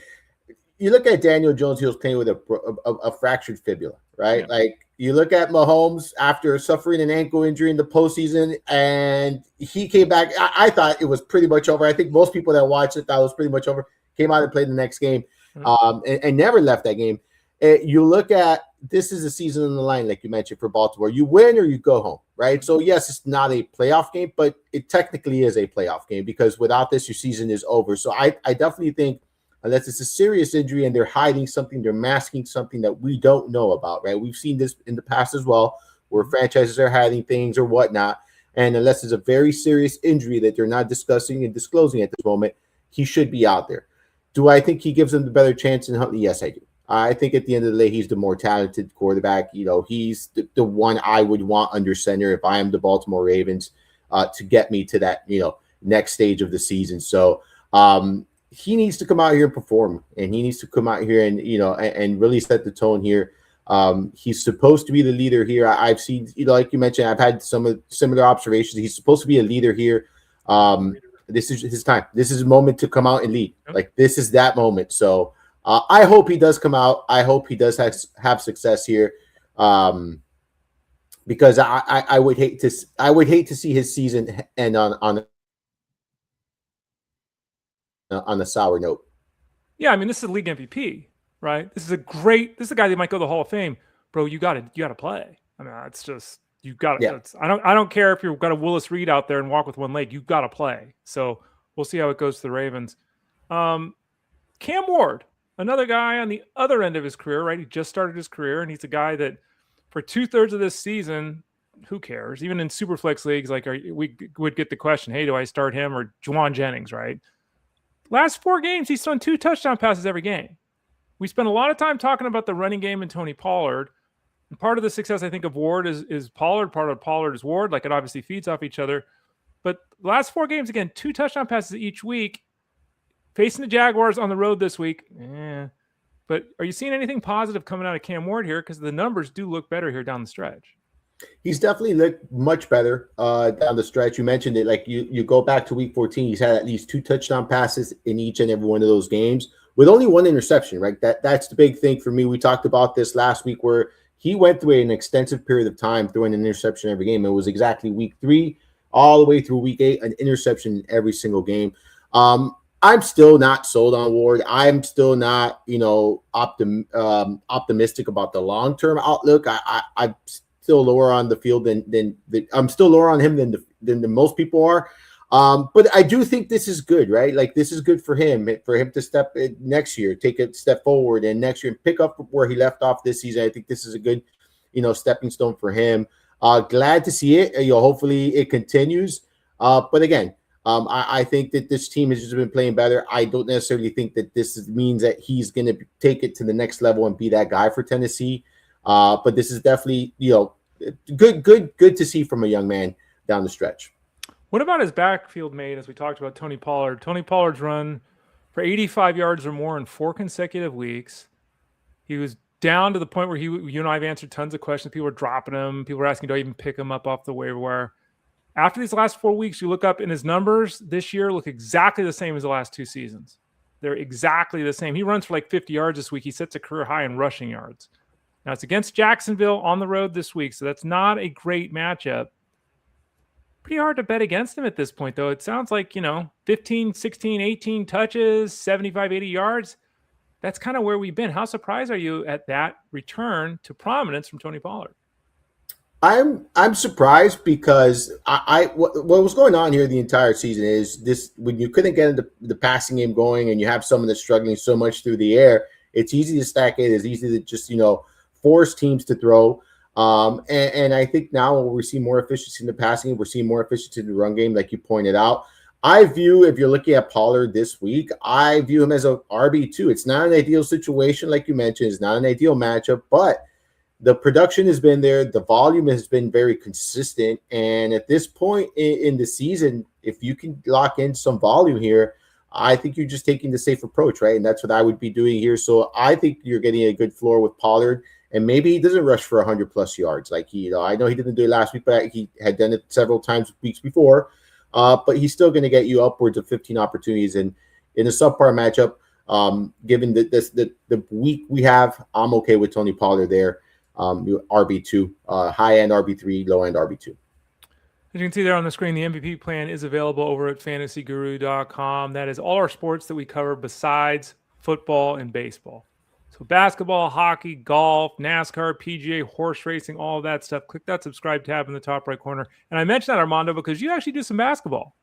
You look at Daniel Jones, he was playing with a fractured fibula, right? Yeah. Like, you look at Mahomes after suffering an ankle injury in the postseason, and he came back. I thought it was pretty much over. I think most people that watched it thought it was pretty much over. Came out and played the next game, and never left that game. You look at, this is a season on the line, like you mentioned, for Baltimore. You win or you go home, right? So, yes, it's not a playoff game, but it technically is a playoff game because without this, your season is over. So I definitely think, unless it's a serious injury and they're hiding something, they're masking something that we don't know about, right? We've seen this in the past as well, where franchises are hiding things or whatnot. And unless it's a very serious injury that they're not discussing and disclosing at this moment, he should be out there. Do I think he gives them the better chance than Huntley? Yes, I do. I think at the end of the day, he's the more talented quarterback. He's the one I would want under center if I am the Baltimore Ravens to get me to that, next stage of the season. So he needs to come out here and perform, and he needs to come out here and, and really set the tone here. He's supposed to be the leader here. I've seen, like you mentioned, I've had some similar observations. He's supposed to be a leader here. This is his time. This is a moment to come out and lead. Like, this is that moment. So I hope he does come out. I hope he does have success here, because I would hate to see his season end on a sour note. Yeah, I mean, this is a league MVP, right? This is a guy that might go to the Hall of Fame, bro. You got to play. I mean, it's just, you got to. Yeah. I don't care if you've got a Willis Reed out there and walk with one leg. You got to play. So we'll see how it goes to the Ravens. Cam Ward, another guy on the other end of his career, right? He just started his career, and he's a guy that for 2/3 of this season, who cares? Even in Superflex leagues, like we would get the question, hey, do I start him or Juwan Jennings, right? Last 4 games, he's thrown 2 touchdown passes every game. We spent a lot of time talking about the running game and Tony Pollard. And part of the success, I think, of Ward is Pollard. Part of Pollard is Ward. Like, it obviously feeds off each other. But the last 4 games, again, 2 touchdown passes each week. Facing the Jaguars on the road this week. But are you seeing anything positive coming out of Cam Ward here? Because the numbers do look better here down the stretch. He's definitely looked much better down the stretch. You mentioned it. Like, you go back to week 14, he's had at least 2 touchdown passes in each and every one of those games with only 1 interception, right? That's the big thing for me. We talked about this last week where he went through an extensive period of time throwing an interception every game. It was exactly week 3 all the way through week 8, an interception in every single game. I'm still not sold on Ward. I'm still not, optimistic about the long-term outlook. I'm still lower on the field than I'm still lower on him than most people are. But I do think this is good, right? Like, this is good for him to step in next year, take a step forward, and next year pick up where he left off this season. I think this is a good, stepping stone for him. Glad to see it. Hopefully it continues. But again, I think that this team has just been playing better. I don't necessarily think that this means that he's going to take it to the next level and be that guy for Tennessee. But this is definitely, good to see from a young man down the stretch. What about his backfield mate, as we talked about Tony Pollard? Tony Pollard's run for 85 yards or more in 4 consecutive weeks. He was down to the point where you and I have answered tons of questions. People were dropping him. People were asking, do I even pick him up off the waiver wire? After these last 4 weeks, you look up and his numbers this year look exactly the same as the last 2 seasons. They're exactly the same. He runs for like 50 yards this week. He sets a career high in rushing yards. Now, it's against Jacksonville on the road this week, so that's not a great matchup. Pretty hard to bet against him at this point, though. It sounds like, 15, 16, 18 touches, 75, 80 yards. That's kind of where we've been. How surprised are you at that return to prominence from Tony Pollard? I'm surprised because what was going on here the entire season is this: when you couldn't get the passing game going and you have someone that's struggling so much through the air, it's easy to stack it. It's easy to just force teams to throw. And I think now we're seeing more efficiency in the passing game. We're seeing more efficiency in the run game, like you pointed out. If you're looking at Pollard this week, I view him as a RB2. It's not an ideal situation, like you mentioned. It's not an ideal matchup, but the production has been there. The volume has been very consistent. And at this point in the season, if you can lock in some volume here, I think you're just taking the safe approach, right? And that's what I would be doing here. So I think you're getting a good floor with Pollard. And maybe he doesn't rush for 100-plus yards. Like I know he didn't do it last week, but he had done it several times weeks before. But he's still going to get you upwards of 15 opportunities. And in a subpar matchup, given the week we have, I'm okay with Tony Pollard there. RB2, high-end RB3, low-end RB2. As you can see there on the screen, the MVP plan is available over at fantasyguru.com. That is all our sports that we cover besides football and baseball. So basketball, hockey, golf, NASCAR, PGA, horse racing, all of that stuff. Click that subscribe tab in the top right corner. And I mentioned that, Armando, because you actually do some basketball.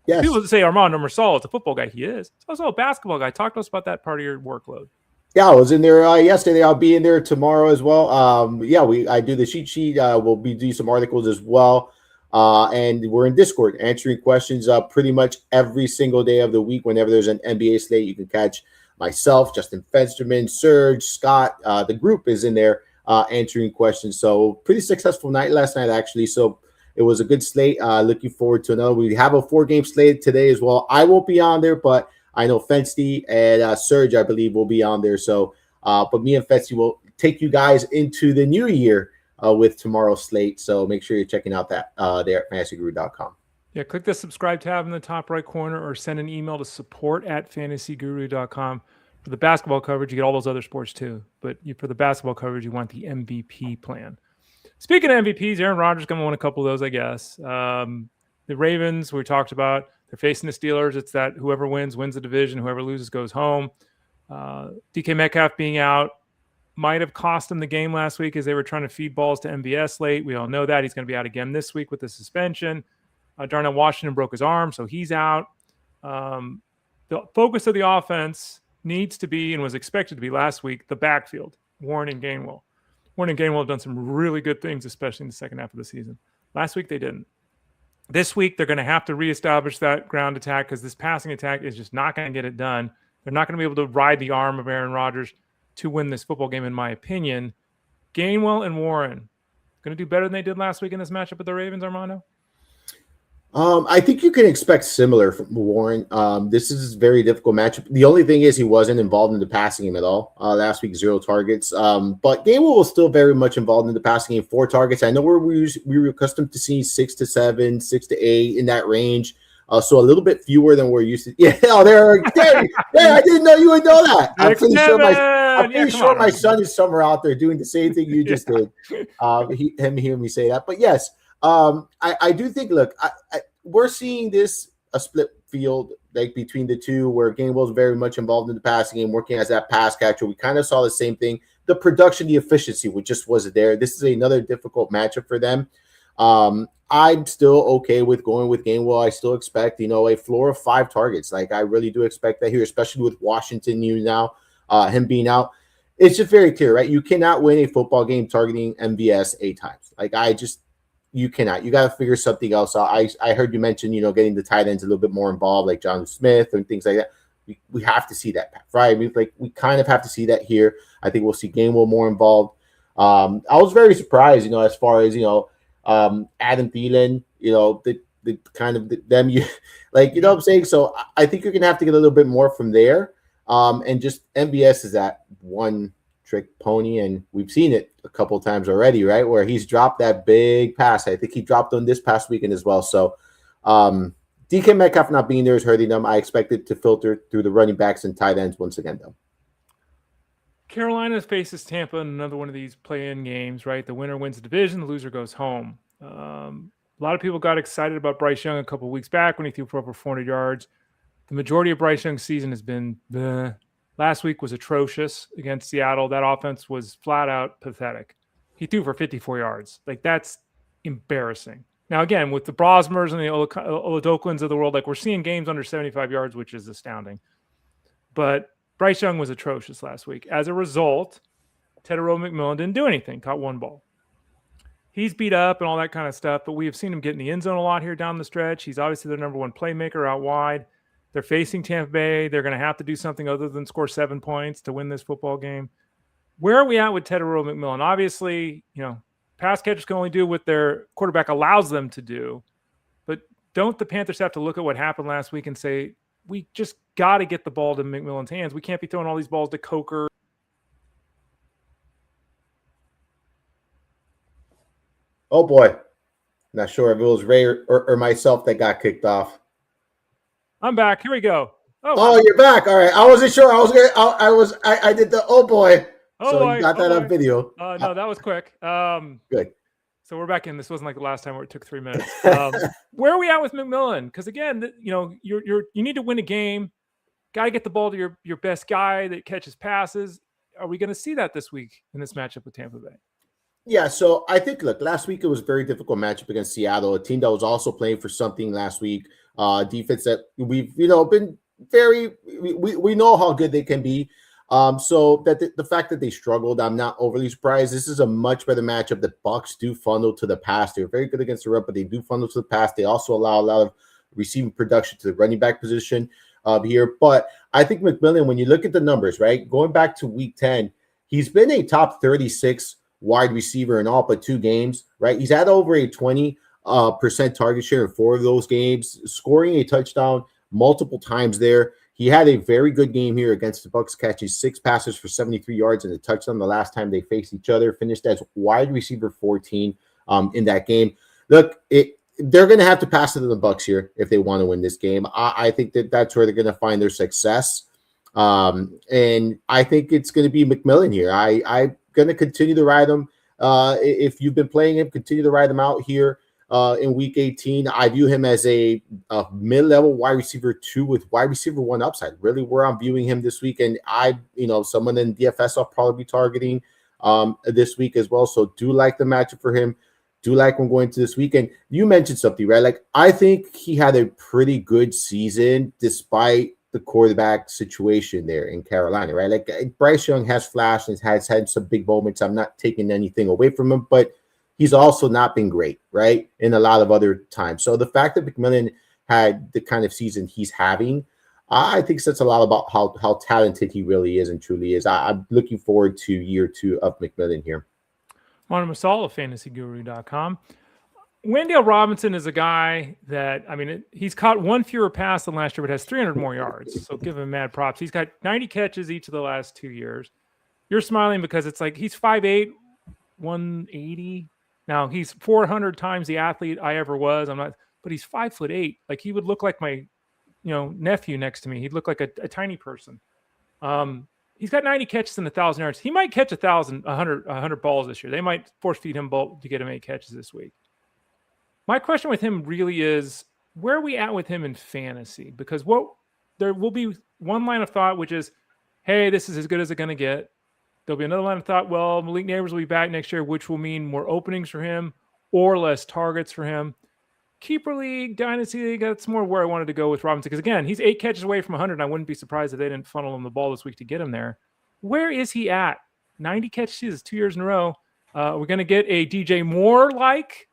Yes. People say Armando Marsal is a football guy. He is. He's also a basketball guy. Talk to us about that part of your workload. Yeah, I was in there yesterday. I'll be in there tomorrow as well. I do the cheat sheet. We'll be doing some articles as well. And we're in Discord answering questions pretty much every single day of the week. Whenever there's an NBA slate, you can catch myself, Justin Fensterman, Serge, Scott. The group is in there answering questions. So pretty successful night last night, actually. So it was a good slate. Looking forward to another. We have a 4-game slate today as well. I won't be on there, but I know Fensty and Serge, I believe, will be on there. So, but me and Fensty will take you guys into the new year with tomorrow's slate. So make sure you're checking out that there at fantasyguru.com. Yeah, click the subscribe tab in the top right corner or send an email to support@fantasyguru.com. For the basketball coverage, you get all those other sports too. But for the basketball coverage, you want the MVP plan. Speaking of MVPs, Aaron Rodgers going to win a couple of those, I guess. The Ravens, we talked about, they're facing the Steelers. It's that whoever wins the division. Whoever loses goes home. DK Metcalf being out might have cost them the game last week as they were trying to feed balls to MVS late. We all know that. He's going to be out again this week with the suspension. Darnell Washington broke his arm, so he's out. The focus of the offense needs to be, and was expected to be last week, the backfield, Warren and Gainwell. Warren and Gainwell have done some really good things, especially in the second half of the season. Last week, they didn't. This week, they're going to have to reestablish that ground attack because this passing attack is just not going to get it done. They're not going to be able to ride the arm of Aaron Rodgers to win this football game, in my opinion. Gainwell and Warren going to do better than they did last week in this matchup with the Ravens, Armando? I think you can expect similar from Warren. This is a very difficult matchup. The only thing is he wasn't involved in the passing game at all. Last week, 0 targets. But Gainwell was still very much involved in the passing game, 4 targets. I know we were accustomed to seeing 6 to 7, 6 to 8 in that range. So a little bit fewer than we're used to. Yeah, there. I didn't know you would know that. I'm pretty sure my son is somewhere out there doing the same thing you just did. Him hearing me say that. But yes, I do think, look, we're seeing this a split field like between the two where Gainwell's very much involved in the passing game, working as that pass catcher. We kind of saw the same thing. The production, the efficiency just wasn't there. This is another difficult matchup for them. I'm still okay with going with Gainwell. I still expect, a floor of 5 targets. Like, I really do expect that here, especially with Washington now, him being out. It's just very clear, right? You cannot win a football game targeting MVS 8 times. Like, you cannot. You got to figure something else out. I heard you mention, getting the tight ends a little bit more involved, like John Smith and things like that. We have to see that. Freiermuth, like we kind of have to see that here. I think we'll see Gainwell more involved. I was very surprised, as far as Adam Thielen, the kind of them you like, what I'm saying. So I think you're gonna have to get a little bit more from there. And just MBS is that one trick pony, and we've seen it a couple of times already, right? Where he's dropped that big pass. I think he dropped on this past weekend as well. So DK Metcalf not being there is hurting them. I expect it to filter through the running backs and tight ends once again, though. Carolina faces Tampa in another one of these play-in games, right? The winner wins the division, the loser goes home. A lot of people got excited about Bryce Young a couple of weeks back when he threw for over 400 yards. The majority of Bryce Young's season has been last week was atrocious against Seattle. That offense was flat out pathetic. He threw for 54 yards. Like, that's embarrassing. Now, again, with the Brosmers and the Oladoklins of the world, like, we're seeing games under 75 yards, which is astounding. But Bryce Young was atrocious last week. As a result, Tetairoa McMillan didn't do anything, caught one ball. He's beat up and all that kind of stuff, but we have seen him get in the end zone a lot here down the stretch. He's obviously their number one playmaker out wide. They're facing Tampa Bay. They're going to have to do something other than score 7 points to win this football game. Where are we at with Tetairoa McMillan? Obviously, pass catchers can only do what their quarterback allows them to do. But don't the Panthers have to look at what happened last week and say, we just got to get the ball to McMillan's hands. We can't be throwing all these balls to Coker. Oh, boy. Not sure if it was Ray or myself that got kicked off. I'm back. Here we go. Oh, you're back. All right. I wasn't sure. I did the, oh, boy. Oh, so boy. You got that on video. No, that was quick. Good. So we're back in. This wasn't like the last time where it took 3 minutes. Where are we at with McMillan? Because again, you need to win a game. Got to get the ball to your best guy that catches passes. Are we going to see that this week in this matchup with Tampa Bay? Yeah, so I think, look, last week it was a very difficult matchup against Seattle, a team that was also playing for something last week. Defense that we've, been very, we know how good they can be. So that the fact that they struggled, I'm not overly surprised. This is a much better matchup. The Bucs do funnel to the pass. They're very good against the run, but they do funnel to the pass. They also allow a lot of receiving production to the running back position here. But I think McMillan, when you look at the numbers, right, going back to week 10, he's been a top 36 wide receiver in all but 2 games, right? He's had over a 20% target share in 4 of those games, scoring a touchdown multiple times there. He had a very good game here against the Bucs, catching 6 passes for 73 yards and a touchdown the last time they faced each other, finished as wide receiver 14 in that game. Look, they're going to have to pass it to the Bucs here if they want to win this game. I think that's where they're going to find their success. And I think it's going to be McMillan here. I'm going to continue to ride him. If you've been playing him, continue to ride him out here in week 18. I view him as a mid-level wide receiver 2 with wide receiver 1 upside. Really where I'm viewing him this week. And someone in DFS I'll probably be targeting this week as well. So do like the matchup for him. Do like him going to this weekend. You mentioned something, right? Like, I think he had a pretty good season despite the quarterback situation there in Carolina, right? Like, Bryce Young has flashed and has had some big moments. I'm not taking anything away from him, but he's also not been great, right, in a lot of other times. So the fact that McMillan had the kind of season he's having, I think says a lot about how talented he really is and truly is. I'm looking forward to year 2 of McMillan here. Armando Marsal of fantasyguru.com. Wan'Dale Robinson is a guy that, he's caught 1 fewer pass than last year, but has 300 more yards. So give him mad props. He's got 90 catches each of the last 2 years. You're smiling because it's like he's 5'8", 180. Now, he's 400 times the athlete I ever was. But he's 5'8". Like, he would look like my, nephew next to me. He'd look like a tiny person. He's got 90 catches and 1,000 yards. He might catch 100 balls this year. They might force feed him ball to get him 8 catches this week. My question with him really is, where are we at with him in fantasy? Because there will be one line of thought, which is, hey, this is as good as it's going to get. There'll be another line of thought, well, Malik Neighbors will be back next year, which will mean more openings for him or less targets for him. Keeper League, Dynasty League, that's more where I wanted to go with Robinson. Because, again, he's 8 catches away from 100, and I wouldn't be surprised if they didn't funnel him the ball this week to get him there. Where is he at? 90 catches, 2 years in a row. We're going to get a DJ Moore-like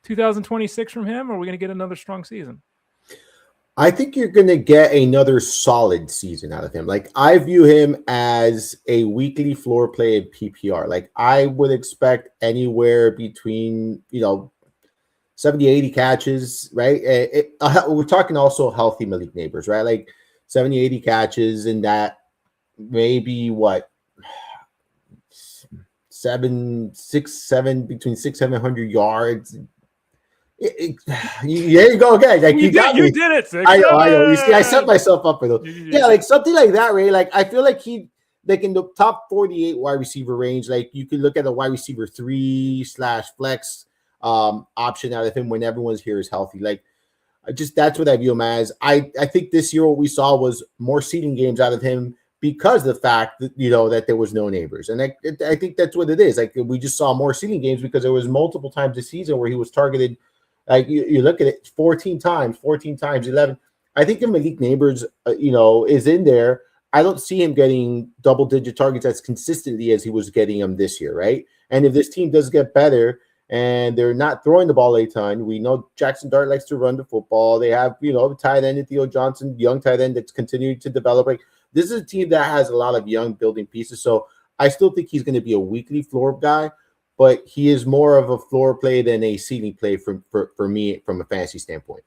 2026 from him, or are we going to get another strong season? I think you're going to get another solid season out of him. Like, I view him as a weekly floor play in PPR. Like, I would expect anywhere between, 70, 80 catches, right? We're talking also healthy Malik Neighbors, right? Like 70, 80 catches, and that maybe between 700 yards. There you go again. Like you did it. 6, I know. You see, I set myself up for those. Yeah, like something like that, Ray. Like I feel like in the top 48 wide receiver range, like you could look at a wide receiver 3/flex option out of him when everyone's here is healthy. Like that's what I view him as. I think this year what we saw was more seeding games out of him because of the fact that that there was no neighbors, and I think that's what it is. Like we just saw more seeding games because there was multiple times this season where he was targeted. Like you look at it 14 times, 11. I think if Malik Neighbors, is in there, I don't see him getting double-digit targets as consistently as he was getting them this year, right? And if this team does get better and they're not throwing the ball a ton, we know Jackson Dart likes to run the football. They have, the tight end, Theo Johnson, young tight end that's continuing to develop. Like this is a team that has a lot of young building pieces. So I still think he's going to be a weekly floor guy, but he is more of a floor play than a ceiling play for me from a fantasy standpoint.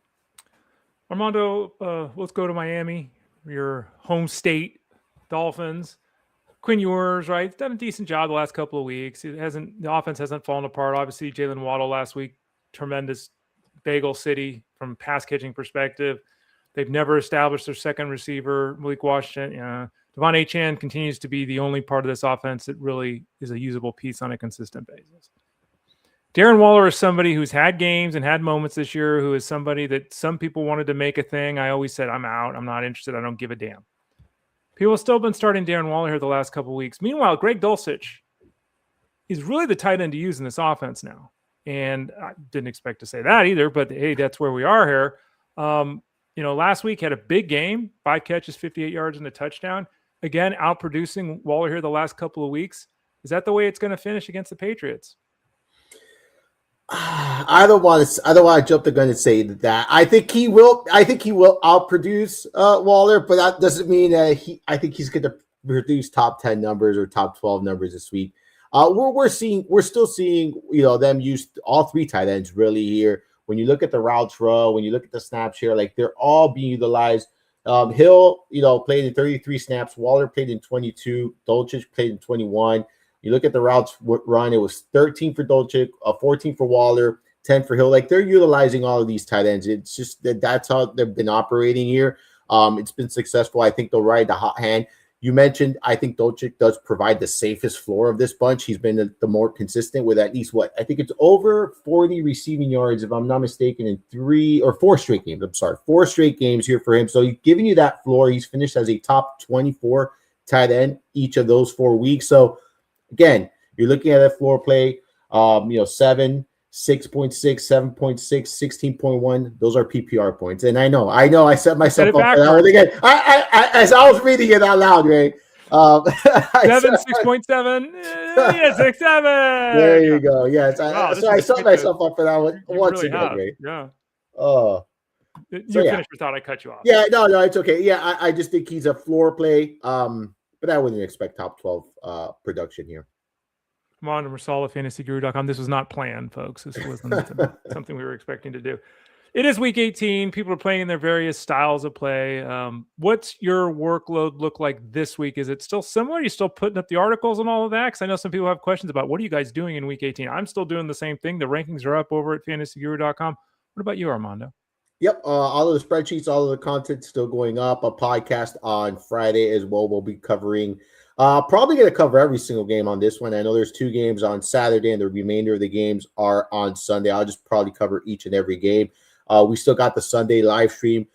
Armando, let's go to Miami, your home state, Dolphins. Quinn Ewers, right? He's done a decent job the last couple of weeks. The offense hasn't fallen apart. Obviously, Jalen Waddle last week, tremendous bagel city from pass catching perspective. They've never established their second receiver, Malik Washington. Devon Achane continues to be the only part of this offense that really is a usable piece on a consistent basis. Darren Waller is somebody who's had games and had moments this year, who is somebody that some people wanted to make a thing. I always said, I'm out. I'm not interested. I don't give a damn. People have still been starting Darren Waller here the last couple of weeks. Meanwhile, Greg Dulcich is really the tight end to use in this offense now. And I didn't expect to say that either, but hey, that's where we are here. Last week had a big game, 5 catches, 58 yards and a touchdown. Again, outproducing Waller here the last couple of weeks. Is that the way it's going to finish against the Patriots? I don't want to jump the gun and say that. I think he will outproduce Waller, but that doesn't mean that I think he's going to produce top 10 numbers or top 12 numbers this week. We're still seeing them use all 3 tight ends really here. When you look at the routes run, when you look at the snaps here, like they're all being utilized. Hill, played in 33 snaps. Waller played in 22. Dulcich played in 21. You look at the routes run, it was 13 for Dulcich, 14 for Waller, 10 for Hill. Like they're utilizing all of these tight ends. It's just that's how they've been operating here. It's been successful. I think they'll ride the hot hand. You mentioned, I think Dulcich does provide the safest floor of this bunch. He's been the more consistent with at least I think it's over 40 receiving yards, if I'm not mistaken, in 4 straight games. 4 straight games here for him. So he's giving you that floor. He's finished as a top 24 tight end each of those 4 weeks. So again, you're looking at a floor play, 7, 6.6, 7.6, 16.1. Those are PPR points. And I know I set myself up for that one again. As I was reading it out loud, Ray. 6.7. Yeah, 6.7. There you go. Yes. So I set myself up for that one once really again, Ray. Yeah. You finished without I cut you off. Yeah, no, it's okay. Yeah, I just think he's a floor play. But I wouldn't expect top 12 production here. Armando Marsal at fantasyguru.com. This was not planned, folks. This wasn't something we were expecting to do. It is week 18. People are playing in their various styles of play. What's your workload look like this week? Is it still similar? Are you still putting up the articles and all of that? Because I know some people have questions about what are you guys doing in week 18? I'm still doing the same thing. The rankings are up over at fantasyguru.com. What about you, Armando? Yep. All of the spreadsheets, all of the content still going up. A podcast on Friday as well. We'll be covering probably going to cover every single game on this one. I know there's 2 games on Saturday and the remainder of the games are on Sunday. I'll just probably cover each and every game. We still got the Sunday live stream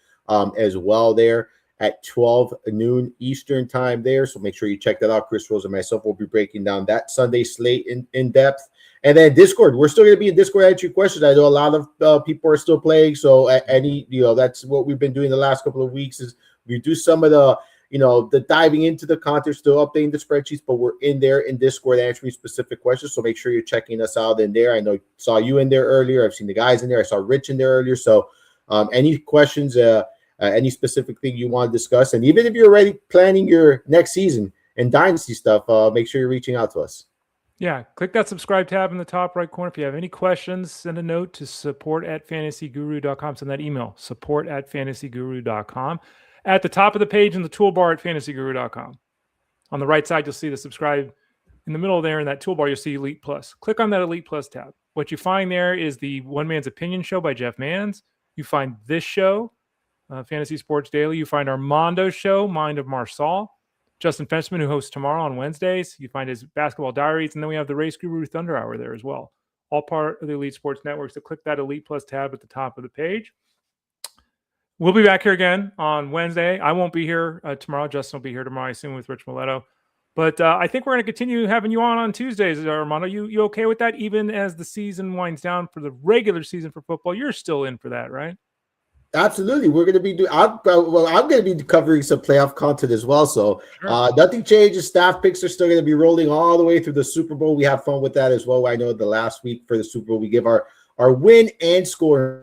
as well there at 12 noon Eastern time there. So make sure you check that out. Chris Rose and myself will be breaking down that Sunday slate in depth. And then Discord, we're still going to be in Discord, answer your questions. I know a lot of people are still playing. So that's what we've been doing the last couple of weeks is we do some of the the diving into the content, still updating the spreadsheets, but we're in there in Discord answering specific questions. So make sure you're checking us out in there. I know saw you in there earlier. I've seen the guys in there. I saw Rich in there earlier. So any questions, any specific thing you want to discuss, and even if you're already planning your next season and dynasty stuff, make sure you're reaching out to us. Yeah, click that subscribe tab in the top right corner. If you have any questions, send a note to support@fantasyguru.com. Send that email, support@fantasyguru.com. At the top of the page in the toolbar at fantasyguru.com. On the right side, you'll see the subscribe. In the middle there in that toolbar, you'll see Elite Plus. Click on that Elite Plus tab. What you find there is the One Man's Opinion show by Jeff Manns. You find this show, Fantasy Sports Daily. You find Armando's show, Mind of Marsal. Justin Fenchman, who hosts tomorrow on Wednesdays. You find his basketball diaries. And then we have the Race Guru Thunder Hour there as well. All part of the Elite Sports Network. So click that Elite Plus tab at the top of the page. We'll be back here again on Wednesday. I won't be here tomorrow. Justin will be here tomorrow, I assume, with Rich Miletto. But I think we're going to continue having you on Tuesdays, Armando. You okay with that? Even as the season winds down for the regular season for football, you're still in for that, right? Absolutely. We're going to be doing, I'm going to be covering some playoff content as well. So Sure. Nothing changes. Staff picks are still going to be rolling all the way through the Super Bowl. We have fun with that as well. I know the last week for the Super Bowl, we give our win and score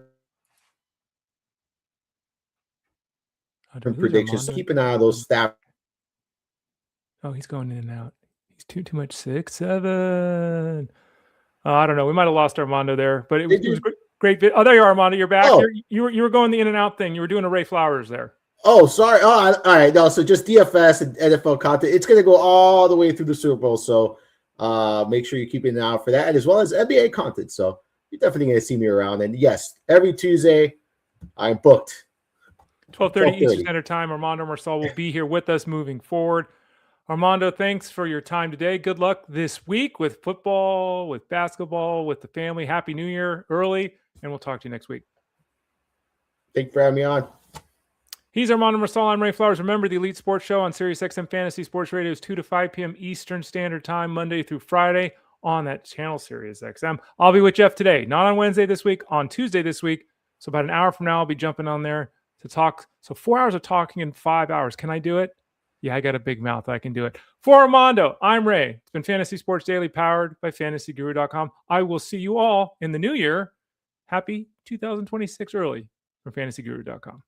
predictions. So keep an eye on those staff. Oh, he's going in and out. He's too much 6-7. I don't know. We might have lost Armando there, but it was great. Oh, there you are, Armando. You're back. Oh. You were going the in and out thing. You were doing a Ray Flowers there. Oh, sorry. Oh, all right. No, so just DFS and NFL content. It's going to go all the way through the Super Bowl. So make sure you keep an eye out for that, and as well as NBA content. So you're definitely going to see me around. And yes, every Tuesday I'm booked. 12:30 Eastern Standard Time. Armando Marsal will be here with us moving forward. Armando, thanks for your time today. Good luck this week with football, with basketball, with the family. Happy New Year early, and we'll talk to you next week. Thank you for having me on. He's Armando Marsal. I'm Ray Flowers. Remember, the Elite Sports Show on SiriusXM Fantasy Sports Radio is 2 to 5 p.m. Eastern Standard Time, Monday through Friday on that channel, SiriusXM. I'll be with Jeff today, not on Wednesday this week, on Tuesday this week. So about an hour from now, I'll be jumping on there to talk. So 4 hours of talking in 5 hours. Can I do it? Yeah, I got a big mouth. I can do it. For Armando, I'm Ray. It's been Fantasy Sports Daily, powered by FantasyGuru.com. I will see you all in the new year. Happy 2026 early from FantasyGuru.com.